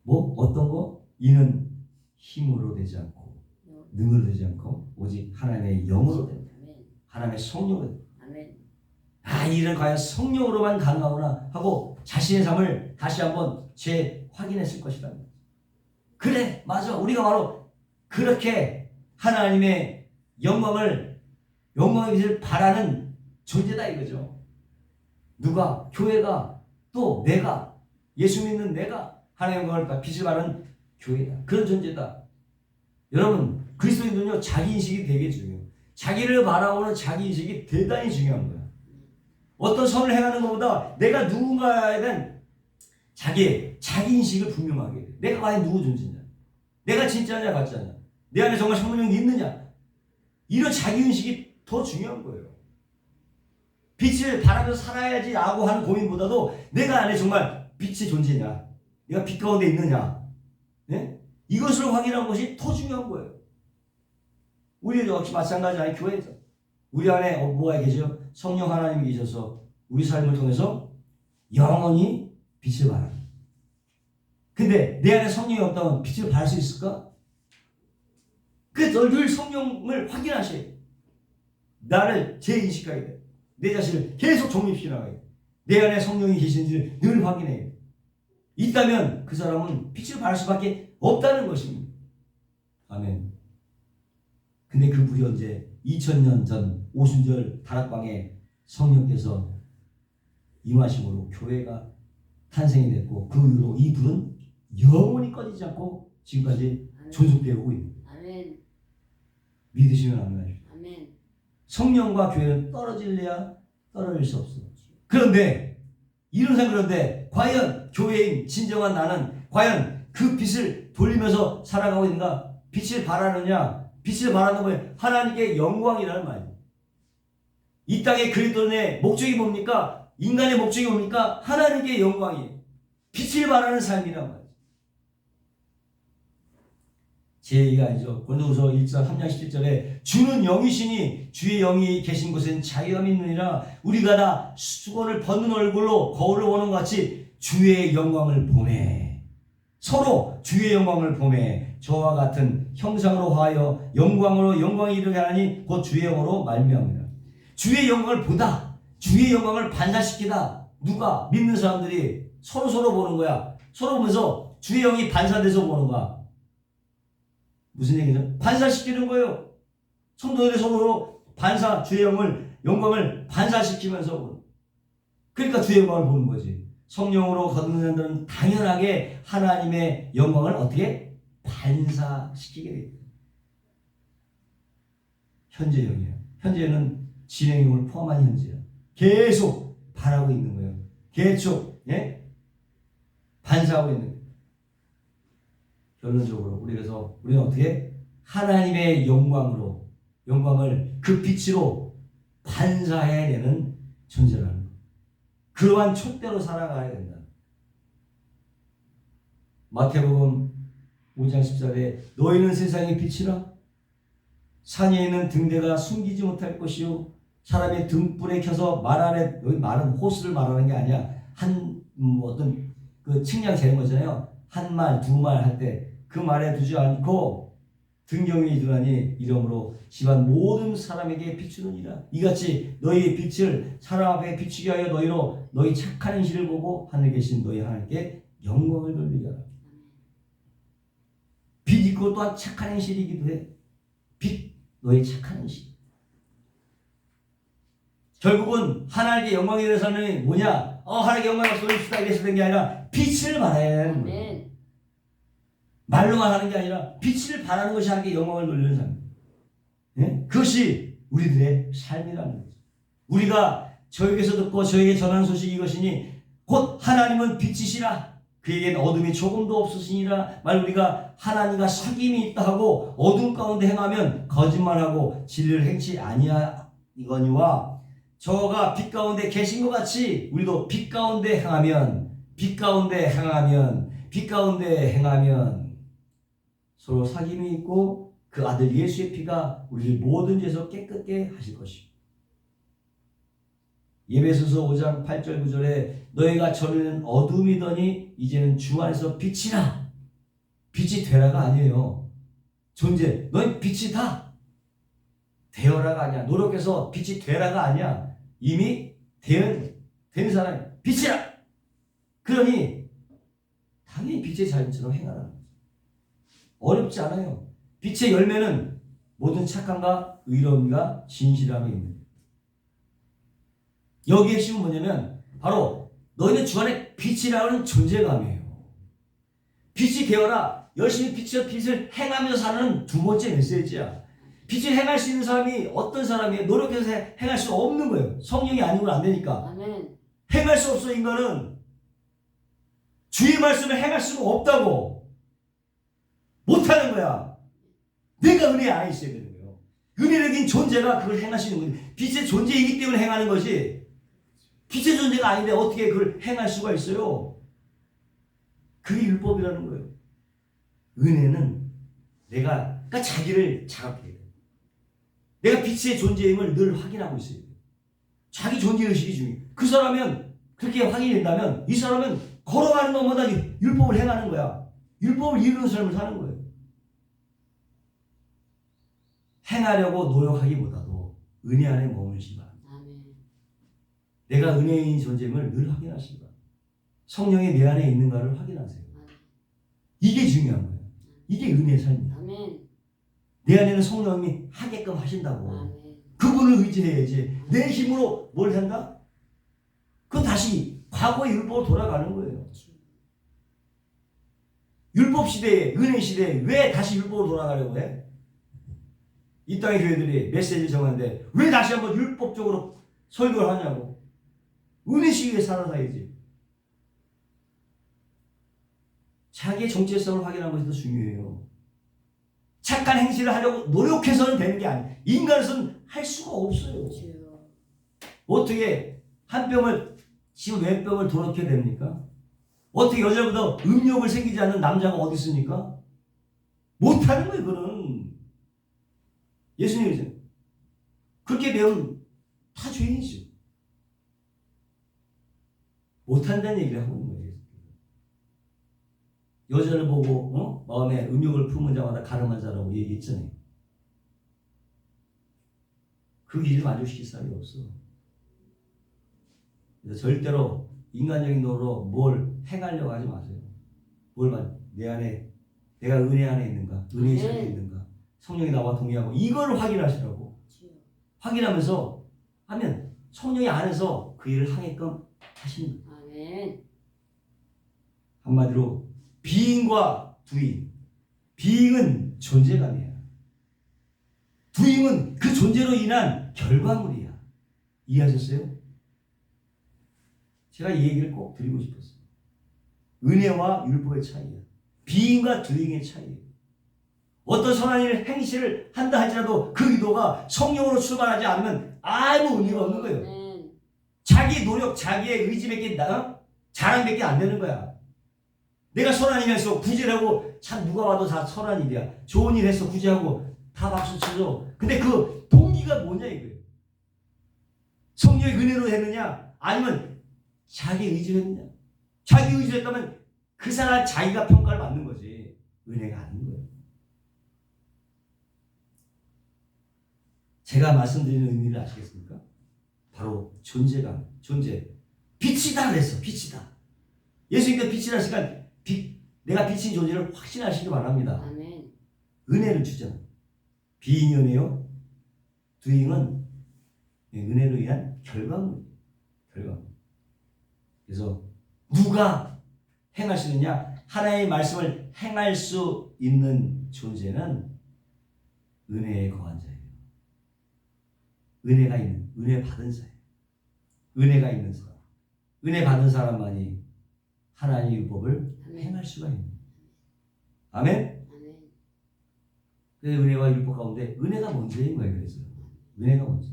뭐 어떤 거? 이는 힘으로 되지 않고 능으로 되지 않고 오직 하나님의 영으로 된다. 하나님의 성령으로 된다. 이 일은 과연 성령으로만 가능하구나 하고 자신의 삶을 다시 한번 재확인했을 것이다. 그래, 맞아. 우리가 바로 그렇게 하나님의 영광의 빛을 바라는 존재다 이거죠. 누가? 교회가, 또 내가, 예수 믿는 내가 하나님의 영광을 빛을 바라는 교회다. 그런 존재다. 여러분, 그리스도인들은요, 자기 인식이 되게 중요해요. 자기를 바라보는 자기 인식이 대단히 중요한 거야. 어떤 선을 행하는 것보다 내가 누군가에 대한 자기 인식을 분명하게 돼. 내가 과연 누구 존재냐? 내가 진짜냐 가짜냐? 내 안에 정말 성령이 있느냐? 이런 자기 인식이 더 중요한 거예요. 빛을 바라면서 살아야지 라고 하는 고민보다도 내가 안에 정말 빛의 존재냐? 내가 빛 가운데 있느냐? 네? 이것을 확인하는 것이 더 중요한 거예요. 우리도 역시 마찬가지야. 교회에서 우리 안에 뭐가 계셔? 성령 하나님이 계셔서 우리 삶을 통해서 영원히 빛을 발하는. 근데 내 안에 성령이 없다면 빛을 발할 수 있을까? 그래서 늘 성령을 확인하셔야 돼. 나를 재인식해야 돼. 내 자신을 계속 정립시켜나가야 돼. 내 안에 성령이 계신지를 늘 확인해야 돼. 있다면 그 사람은 빛을 발할 수밖에 없다는 것입니다. 아멘. 근데 그 불이 언제 2000년 전 오순절 다락방에 성령께서 임하심으로 교회가 탄생이 됐고 그 이후로 이 불은 영원히 꺼지지 않고 지금까지 아멘. 존속되어 오고 있는 거예요. 아멘. 믿으시면 아멘. 아멘. 성령과 교회는 떨어질래야 떨어질 수 없어. 그런데 이런 생각 그런데 과연 교회인 진정한 나는 과연 그 빛을 돌리면서 살아가고 있는가? 빛을 발하느냐? 빛을 발하는 건 하나님께 영광이라는 말이에요. 이 땅의 그리스도인의 목적이 뭡니까? 인간의 목적이 뭡니까? 하나님께 영광이에요. 빛을 발하는 삶이란 말이에요. 제 얘기가 아니죠. 고린도후서 1장 3장 17절에 주는 영이시니 주의 영이 계신 곳엔 자유함이 있느니라. 우리가 다 수건을 벗는 얼굴로 거울을 보는 것 같이 주의 영광을 보매. 서로 주의 영광을 보매. 저와 같은 형상으로 하여 영광으로 영광이 이르게 하나니 곧 주의 영으로 말미암으라. 주의 영광을 보다. 주의 영광을 반사시키다. 누가? 믿는 사람들이 서로 보는 거야. 서로 보면서 주의 영이 반사돼서 보는 거야. 무슨 얘기죠? 반사시키는 거예요. 성도들이 서로 주의 영광을 반사시키면서 보는. 그러니까 주의 영광을 보는 거지. 성령으로 거듭난 자들은 당연하게 하나님의 영광을 어떻게 반사시키게 됩니다. 현재형이에요. 현재는 진행형을 포함한 현재야. 계속 바라고 있는 거예요. 계속 반사하고 있는 거예요. 결론적으로 우리는 어떻게 하나님의 영광을 그 빛으로 반사해내는 존재라는 것. 그러한 촛대로 살아가야 된다. 마태복음 5장 14절에 너희는 세상의 빛이라. 산에 있는 등대가 숨기지 못할 것이요 사람의 등불에 켜서 말 아래, 여기 말은 호수를 말하는 게 아니야. 어떤 그 측량 재는 거잖아요. 한 말, 두 말 할 때 그 말에 두지 않고 등경이 들어가니 이러므로 집안 모든 사람에게 비추느니라. 이같이 너희의 빛을 사람 앞에 비추게 하여 너희 착한 행실을 보고 하늘에 계신 너희 하나님께 영광을 돌리게 하라. 빛 있고 또한 착한 행실이기도 해. 빛, 너희 착한 행실. 결국은 하나님께 영광이 되는 사람이 뭐냐? 하나님께 영광을 돌립시다 이래서 된 게 아니라 빛을 발해야 하는 거예요. 말로만 하는 게 아니라 빛을 발하는 것이 하나님께 영광을 돌리는 삶. 그것이 우리들의 삶이라는 거죠. 우리가 저에게서 듣고 저에게 전하는 소식이 이것이니 곧 하나님은 빛이시라. 그에겐 어둠이 조금도 없으시니라. 말 우리가 하나님과 사귐이 있다 하고 어둠 가운데 행하면 거짓말하고 진리를 행치 아니하니거니와 저가 빛 가운데 계신 것 같이 우리도 빛 가운데 행하면 서로 사귐이 있고 그 아들 예수의 피가 우리를 모든 죄에서 깨끗게 하실 것이요. 에베소서 5장 8절 9절에 너희가 전에는 어둠이더니 이제는 주 안에서 빛이라. 빛이 되라가 아니에요. 너희 빛이다. 되어라가 아니야. 노력해서 빛이 되라가 아니야. 이미 된 사람이 빛이라. 그러니 당연히 빛의 자연처럼 행하라. 어렵지 않아요. 빛의 열매는 모든 착함과 의로움과 진실함이 있는. 여기의 핵심은 뭐냐면 바로 너희는 주 안에 빛이라는 존재감이에요. 빛이 되어라. 열심히 빛을 행하면서 사는 두 번째 메시지야. 빛을 행할 수 있는 사람이 어떤 사람이에요? 노력해서 행할 수 없는 거예요. 성령이 아니면 안 되니까. 아멘. 행할 수 없어. 인간은 주의 말씀을 행할 수가 없다고. 못하는 거야. 내가 은혜 안에 있어야 되는 거예요. 은혜적인 존재가 그걸 행할 수 있는 거지. 빛의 존재이기 때문에 행하는 거지. 빛의 존재가 아닌데 어떻게 그걸 행할 수가 있어요? 그게 율법이라는 거예요. 은혜는 그러니까 자기를 자각해야 돼. 내가 빛의 존재임을 늘 확인하고 있어야 돼. 자기 존재의식이 중요해. 그 사람은 그렇게 확인이 된다면 이 사람은 걸어가는 것마다 율법을 행하는 거야. 율법을 이루는 삶을 사는 거예요. 행하려고 노력하기보다도 은혜 안에 머물지 마. 내가 은혜인 존재임을 늘 확인하시기 바랍니다. 성령이 내 안에 있는가를 확인하세요. 이게 중요한 거예요. 이게 은혜의 삶이야. 내 안에는 성령이 하게끔 하신다고. 그분을 의지해야지. 내 힘으로 뭘 한다? 그건 다시 과거의 율법으로 돌아가는 거예요. 율법 시대에, 은혜 시대에 왜 다시 율법으로 돌아가려고 해? 이 땅의 교회들이 메시지를 정하는데 왜 다시 한번 율법적으로 설교를 하냐고. 은혜 시대에 살아가야지. 자기의 정체성을 확인하는 것이 더 중요해요. 착한 행실을 하려고 노력해서는 되는 게 아니에요. 인간으로서는 할 수가 없어요. 주여. 어떻게 한 뼘을 지금 왼뼘을 도렇게 됩니까? 어떻게 여자보다 음욕을 생기지 않는 남자가 어디 있습니까? 못하는 거예요. 그거는 예수님이죠. 그렇게 배운 다 죄인이죠. 못한다는 얘기를 하고 있는 거예요. 여자를 보고 마음에 음욕을 품은 자마다 가늠한 자라고 얘기했잖아요. 그 길을 만족시킬 사람이 없어. 그래서 절대로 인간적인 도로 뭘 행하려고 하지 마세요. 내 안에 내가 은혜 안에 있는가, 은혜의 삶에 있는가, 성령이 나와 동의하고 이걸 확인하시라고. 확인하면서 하면 성령이 안에서 그 일을 하게끔 하시는 거예요. 아멘. 한마디로 비잉과 두잉. 비잉은 존재감이야. 두잉은 그 존재로 인한 결과물이야. 이해하셨어요? 제가 이 얘기를 꼭 드리고 싶었어요. 은혜와 율법의 차이야. 비잉과 두잉의 차이예요. 어떤 선한 일 행실을 한다 할지라도 그 의도가 성령으로 출발하지 않으면 아무 의미가 없는 거예요. 아멘. 자기 노력, 자기의 의지밖에 자랑밖에 안 되는 거야. 내가 선한 일 해서 구제하고 참 누가 봐도 다 선한 일이야. 좋은 일 해서 구제하고 다 박수 쳐줘. 근데 그 동기가 뭐냐 이거예요. 성령의 은혜로 했느냐 아니면 자기 의지로 했느냐. 자기 의지로 했다면 그 사람 자기가 평가를 받는 거지. 은혜가 아닌 거예요. 제가 말씀드리는 의미를 아시겠습니까? 바로 존재감, 존재. 빛이다 그랬어. 빛이다. 예수님께서 빛이라 하시니까 내가 빛인 존재를 확신하시기 바랍니다. 아멘. 은혜를 주잖아. 비잉이 은혜요. 두잉은 은혜로 인한 결과물이에요. 결과물. 그래서 누가 행하시느냐? 하나님의 말씀을 행할 수 있는 존재는 은혜에 거한 자예요. 은혜가 있는, 은혜 받은 자예요. 은혜가 있는 사람. 은혜 받은 사람만이 하나님의 율법을 행할 수가 있는 거예요. 아멘? 아멘. 그래서 은혜와 율법 가운데 은혜가 먼저인 거예요. 그래서 은혜가 먼저.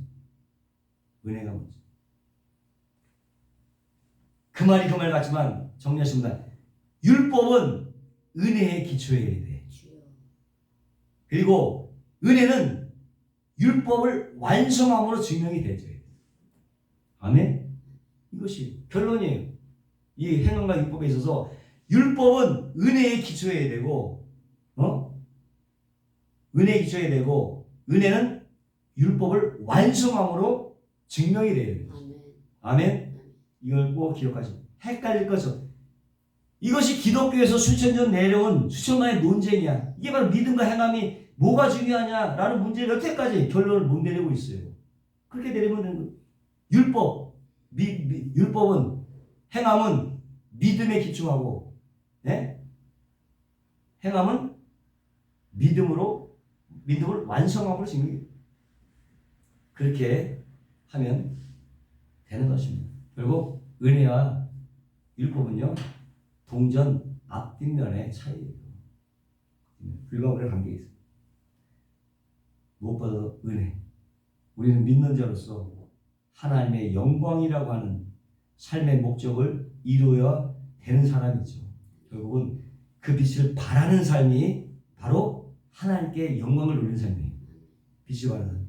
은혜가 먼저. 그 말이 그 말 같지만 정리하십니다. 율법은 은혜에 기초해야 돼. 주여. 그리고 은혜는 율법을 완성함으로 증명이 되죠. 아멘? 이것이 결론이에요. 이 행함과 율법에 있어서 율법은 은혜에 기초해야 되고, 은혜에 기초해야 되고, 은혜는 율법을 완성함으로 증명이 돼요. 아멘. 아멘? 이걸 꼭 기억하시고 헷갈릴 것은 이것이 기독교에서 수천 년 내려온 수천만의 논쟁이야. 이게 바로 믿음과 행함이 뭐가 중요하냐라는 문제를 여태까지 결론을 못 내리고 있어요. 그렇게 내리면 되는 거예요. 율법은 행함은 믿음에 기초하고, 행함은 믿음을 완성함으로 증명해요. 그렇게 하면 되는 것입니다. 결국 은혜와 율법은요 동전 앞뒷면의 차이예요. 불가분의 관계가 있어요. 무엇보다도 은혜. 우리는 믿는 자로서 하나님의 영광이라고 하는 삶의 목적을 이루어야 되는 사람이죠. 결국은 그 빛을 바라는 삶이 바로 하나님께 영광을 돌리는 삶이에요. 빛이 바라는 삶.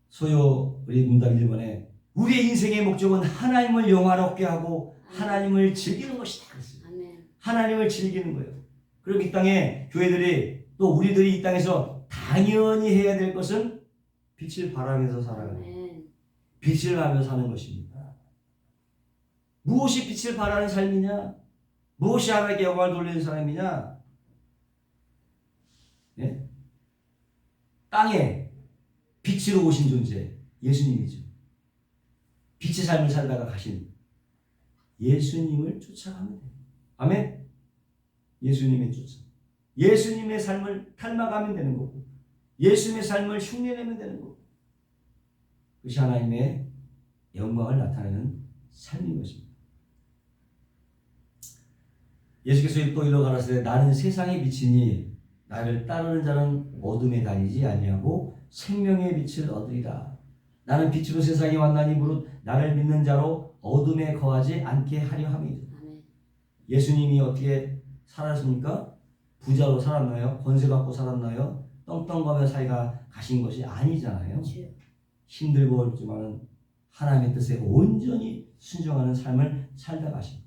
소요 우리 문답 1번에 우리의 인생의 목적은 하나님을 영화롭게 하고 하나님을 즐기는 것이다. 아멘. 하나님을 즐기는 거예요. 그리고 이 땅에 교회들이 또 우리들이 이 땅에서 당연히 해야 될 것은 빛을 발하면서 살아가는 거예요. 빛을 하며 사는 것입니다. 무엇이 빛을 발하는 삶이냐? 무엇이 하나님께 영광을 돌리는 사람이냐? 땅에 빛으로 오신 존재 예수님이죠. 빛의 삶을 살다가 가신 예수님을 쫓아가면 돼요. 아멘? 예수님의 쫓아. 예수님의 삶을 닮아가면 되는 거고 예수님의 삶을 흉내내면 되는 거고 그것이 하나님의 영광을 나타내는 삶인 것입니다. 예수께서 또 이러 가라사대 나는 세상의 빛이니 나를 따르는 자는 어둠에 다니지 아니하고 생명의 빛을 얻으리라. 나는 빛으로 세상에 왔나니 무릇 나를 믿는 자로 어둠에 거하지 않게 하려 함이다. 예수님이 어떻게 살았습니까? 부자로 살았나요? 권세 받고 살았나요? 떵떵거며 살가 가신 것이 아니잖아요. 힘들고 어렵지만 하나님의 뜻에 온전히 순종하는 삶을 살다 가신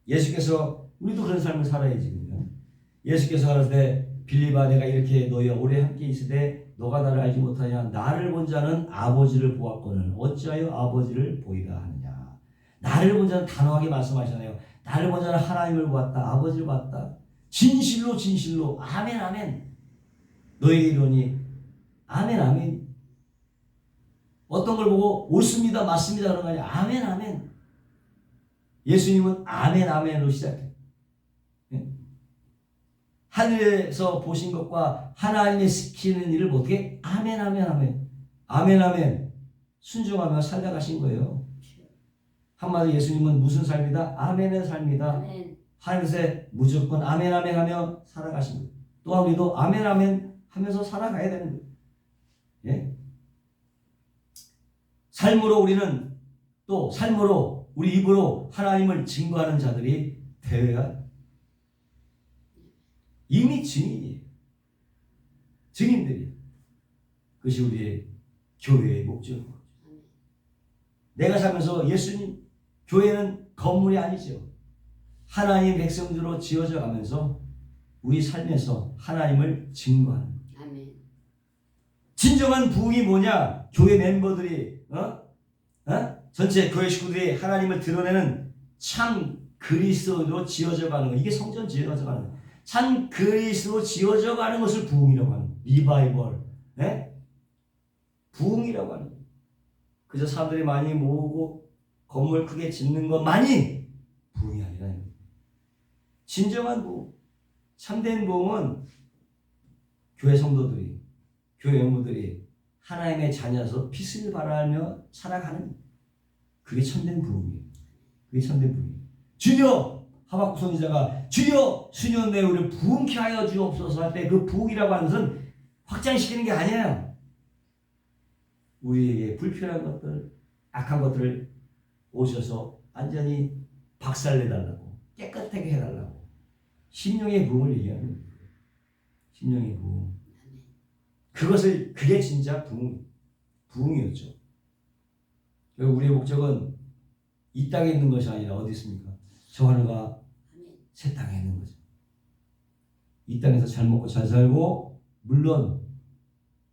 예수께서 우리도 그런 삶을 살아야지. 그러면 예수께서 가라사대 빌립아 내가 이렇게 너희와 오래 함께 있으되 너가 나를 알지 못하냐 나를 본 자는 아버지를 보았거늘 어찌하여 아버지를 보이라 하느냐. 나를 본 자는 단호하게 말씀하시잖아요. 나를 본 자는 하나님을 보았다. 아버지를 보았다. 진실로 진실로 아멘 아멘 너에게 이르노니 아멘 아멘. 어떤 걸 보고 옳습니다 맞습니다 그런 거 아니야. 아멘 아멘. 예수님은 아멘 아멘으로 시작해요. 하늘에서 보신 것과 하나님의 시키는 일을 어떻게 아멘 아멘 아멘 아멘 아멘 순종하며 살다 가신 거예요. 한마디로 예수님은 무슨 삶이다? 아멘의 삶이다. 하늘에서 무조건 아멘 아멘 하며 살아가신 거예요. 또한 우리도 아멘 아멘 하면서 살아가야 되는 거예요. 예? 삶으로 우리는 또 삶으로 우리 입으로 하나님을 증거하는 자들이 되어야 이미 증인이에요. 증인들이에요. 그것이 우리의 교회의 목적인 거죠. 내가 살면서 예수님 교회는 건물이 아니죠. 하나님 백성들로 지어져 가면서 우리 삶에서 하나님을 증거하는 거예요. 진정한 부흥이 뭐냐? 교회 멤버들이 전체 교회 식구들이 하나님을 드러내는 참 그리스도로 지어져 가는 거. 이게 성전 지어져 가는 거. 참 그리스도로 지어져 가는 것을 부흥이라고 하는 거예요. 리바이벌. 부흥이라고 하는 거예요. 그저 사람들이 많이 모으고 건물 크게 짓는 것만이 부흥이 아니라 진정한 부흥, 참된 부흥은 교회 성도들이 교회 영무들이 하나님의 자녀로서 빛을 발하며 살아가는 그게 참된 부흥이에요. 그게 참된 부흥이에요. 주여 하박국 선지자가 주여 수년 내에 우리를 부흥케 하여 주옵소서 할 때 그 부흥이라고 하는 것은 확장시키는 게 아니에요. 우리에게 불필요한 것들, 악한 것들을 오셔서 완전히 박살내달라고 깨끗하게 해달라고 심령의 부흥을 얘기하는 거예요. 심령의 부흥. 그게 진짜 부흥이었죠. 결국 우리의 목적은 이 땅에 있는 것이 아니라 어디 있습니까? 저 하늘과 새 땅에 있는 거죠. 이 땅에서 잘 먹고 잘 살고 물론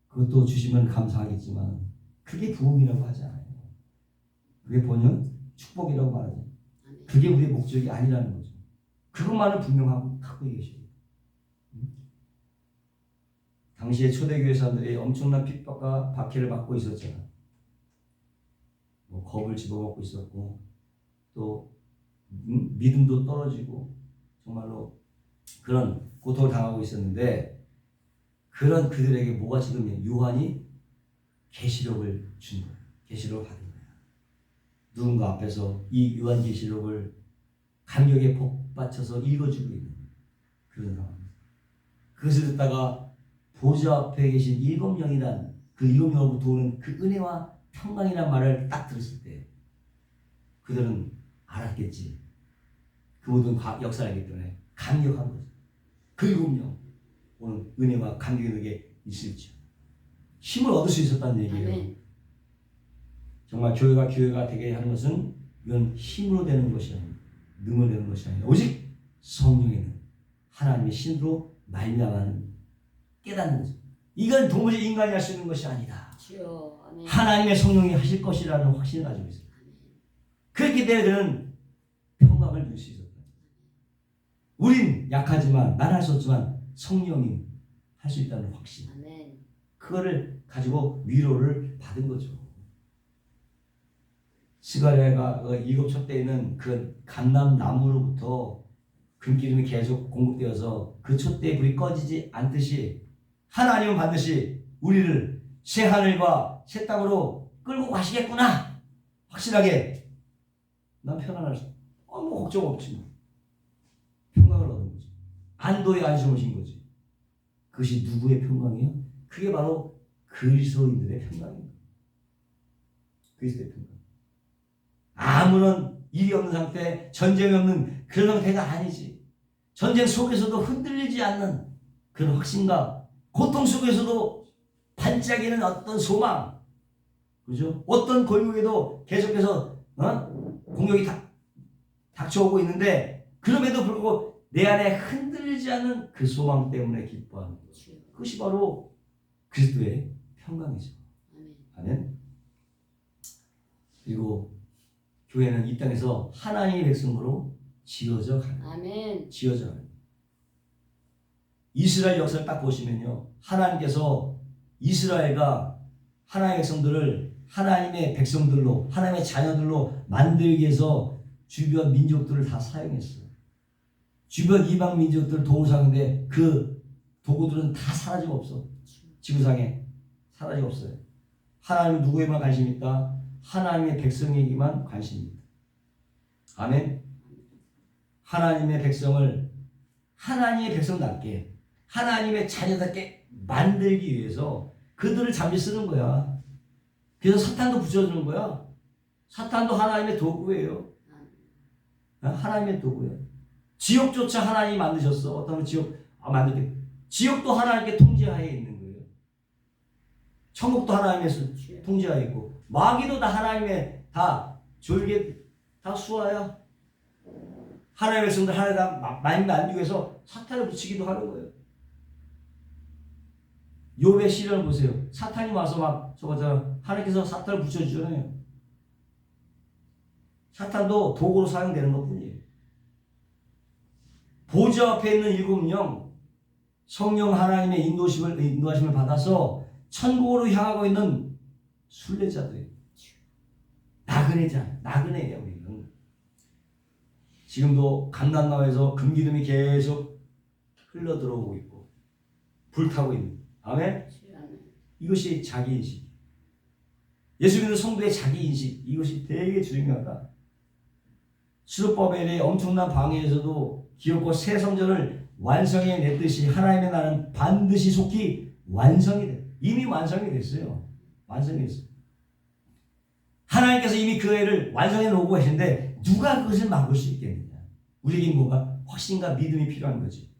그것도 주시면 감사하겠지만 그게 부흥이라고 하지 않아요. 그게 본연 축복이라고 말하죠. 그게 우리의 목적이 아니라는 거죠. 그것만을 분명하고 갖고 계셔요. 당시에 초대교회 사람들이 엄청난 핍박과 박해를 받고 있었잖아. 겁을 집어먹고 있었고 또 믿음도 떨어지고 정말로 그런 고통을 당하고 있었는데 그런 그들에게 뭐가 지금 요한이 계시록을 준 거예요. 계시록을 받은 거예요. 누군가 앞에서 이 요한계시록을 감격에 복받쳐서 읽어주고 있는 그런 상황입니다. 그것을 듣다가 보좌 앞에 계신 일곱 영이란 그 일곱 영으로부터 오는 그 은혜와 평강이란 말을 딱 들었을 때 그들은 알았겠지. 그 모든 역사를 알기 때문에 감격한 거죠. 그 일곱 영 오는 은혜와 감격에게 있을지 힘을 얻을 수 있었다는 얘기예요. 아멘. 정말 교회가 되게 하는 것은 이건 힘으로 되는 것이 아닙니다. 능으로 되는 것이 아니라 오직 성령에는 하나님의 신으로 말미암아는 깨닫는 거죠. 이건 도무지 인간이 할 수 있는 것이 아니다. 하나님의 성령이 하실 것이라는 확신을 가지고 있어요. 그렇기 때문에 그는 평강을 줄 수 있었다. 우린 약하지만 난 할 수 없지만 성령이 할 수 있다는 확신. 그거를 가지고 위로를 받은 거죠. 스가랴가 일곱 첩대에 있는 그 감람나무로부터 금기름이 계속 공급되어서 그 촛대의 불이 꺼지지 않듯이 하나님은 반드시 우리를 새 하늘과 새 땅으로 끌고 가시겠구나. 확실하게 난 편안할 수 뭐 걱정 없지 뭐. 평강을 얻은 거지. 안도의 안심을 신 거지. 그것이 누구의 평강이요? 그게 바로 그리스도인들의 평강입니다. 그리스도의 평강. 아무런 일이 없는 상태, 전쟁이 없는 그런 상태가 아니지. 전쟁 속에서도 흔들리지 않는 그런 확신과 고통 속에서도 반짝이는 어떤 소망, 그죠? 어떤 골목에도 계속해서 공격이 닥쳐오고 있는데 그럼에도 불구하고 내 안에 흔들리지 않는 그 소망 때문에 기뻐하는 것. 그것이 바로 그리스도의 평강이죠. 아멘. 그리고 교회는 이 땅에서 하나님의 백성으로 지어져 가는. 아멘. 지어져 가는. 이스라엘 역사를 딱 보시면요, 하나님께서 이스라엘과 하나님의 백성들을 하나님의 백성들로, 하나님의 자녀들로 만들기 위해서 주변 민족들을 다 사용했어요. 주변 이방 민족들 도구 사용인데 그 도구들은 다 사라지고 없어. 지구상에 사라지고 없어요. 하나님은 누구에만 관심이 있다? 하나님의 백성에게만 관심입니다. 아멘. 하나님의 백성을 하나님의 백성답게, 하나님의 자녀답게 만들기 위해서 그들을 잠시 쓰는 거야. 그래서 사탄도 붙여주는 거야. 사탄도 하나님의 도구예요. 하나님의 도구예요. 지옥조차 하나님이 만드셨어. 어떤 지옥 만들게. 지옥도 하나님께 통제하에 있는 거예요. 천국도 하나님의 통제하에 있고, 마귀도 다 하나님의 다 졸개 다 수하야. 하나님의 백성들 하나님 다 많이 만들기 위해서 사탄을 붙이기도 하는 거예요. 욥의 시련을 보세요. 사탄이 와서 막 저거잖아. 하나님께서 사탄을 붙여주잖아요. 사탄도 도구로 사용되는 것뿐이에요. 보좌 앞에 있는 일곱 영, 성령 하나님의 인도하심을 받아서 천국으로 향하고 있는 순례자들이에요. 나그네예요. 우리는 지금도 감람나무에서 금기름이 계속 흘러 들어오고 있고 불타고 있는. 아멘. 이것이 자기인식. 예수 믿는 성도의 자기인식, 이것이 되게 중요하다. 수르바벨의 엄청난 방해에서도 기업과 새 성전을 완성해 냈듯이 하나님의 나라는 반드시 속히 완성이 돼. 이미 완성이 됐어요. 완성이 됐어요. 하나님께서 이미 그 애를 완성해 놓고 계신데 누가 그것을 막을 수 있겠느냐. 우리에게 뭔가 확신과 믿음이 필요한 거지.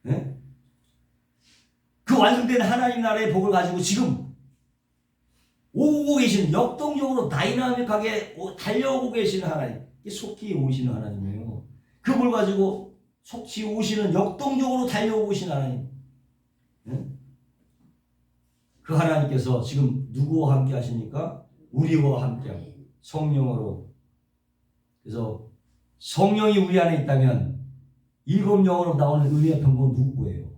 네? 그 완성된 하나님 나라의 복을 가지고 지금 오고 계신, 역동적으로 다이나믹하게 달려오고 계시는 하나님, 속히 오시는 하나님이에요. 그 볼 가지고 속히 오시는, 역동적으로 달려오고 계신 하나님. 네? 그 하나님께서 지금 누구와 함께 하십니까? 우리와 함께 성령으로. 그래서 성령이 우리 안에 있다면 일곱 영으로 나오는 은혜의 평강은 누구예요?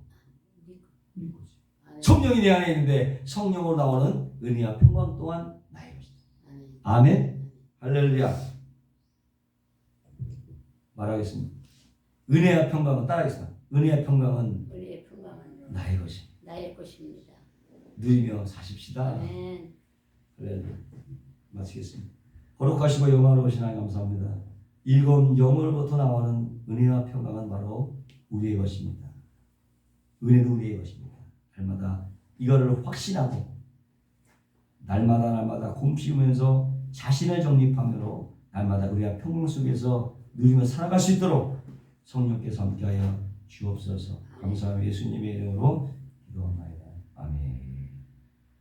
성령이 내 안에 있는데 성령으로 나오는 은혜와 평강 또한 나의 것이다. 아멘. 할렐루야. 말하겠습니다. 은혜와 평강은 따라하겠습니다. 은혜와 평강은 나의 것입니다. 나의 것입니다. 누리며 사십시다. 아멘. 할렐루야. 마치겠습니다. 거룩하시고 영화로우신 하나님 감사합니다. 일곱 영으로부터 나오는 은혜와 평강은 바로 우리의 것입니다. 은혜도 우리의 것입니다. 날마다 이거를 확신하고 날마다 곰 피우면서 자신을 정립하므로 날마다 우리가 평강 속에서 누리며 살아갈 수 있도록 성령께서 함께하여 주옵소서. 감사하며 예수님의 이름으로 기도합니다. 아멘.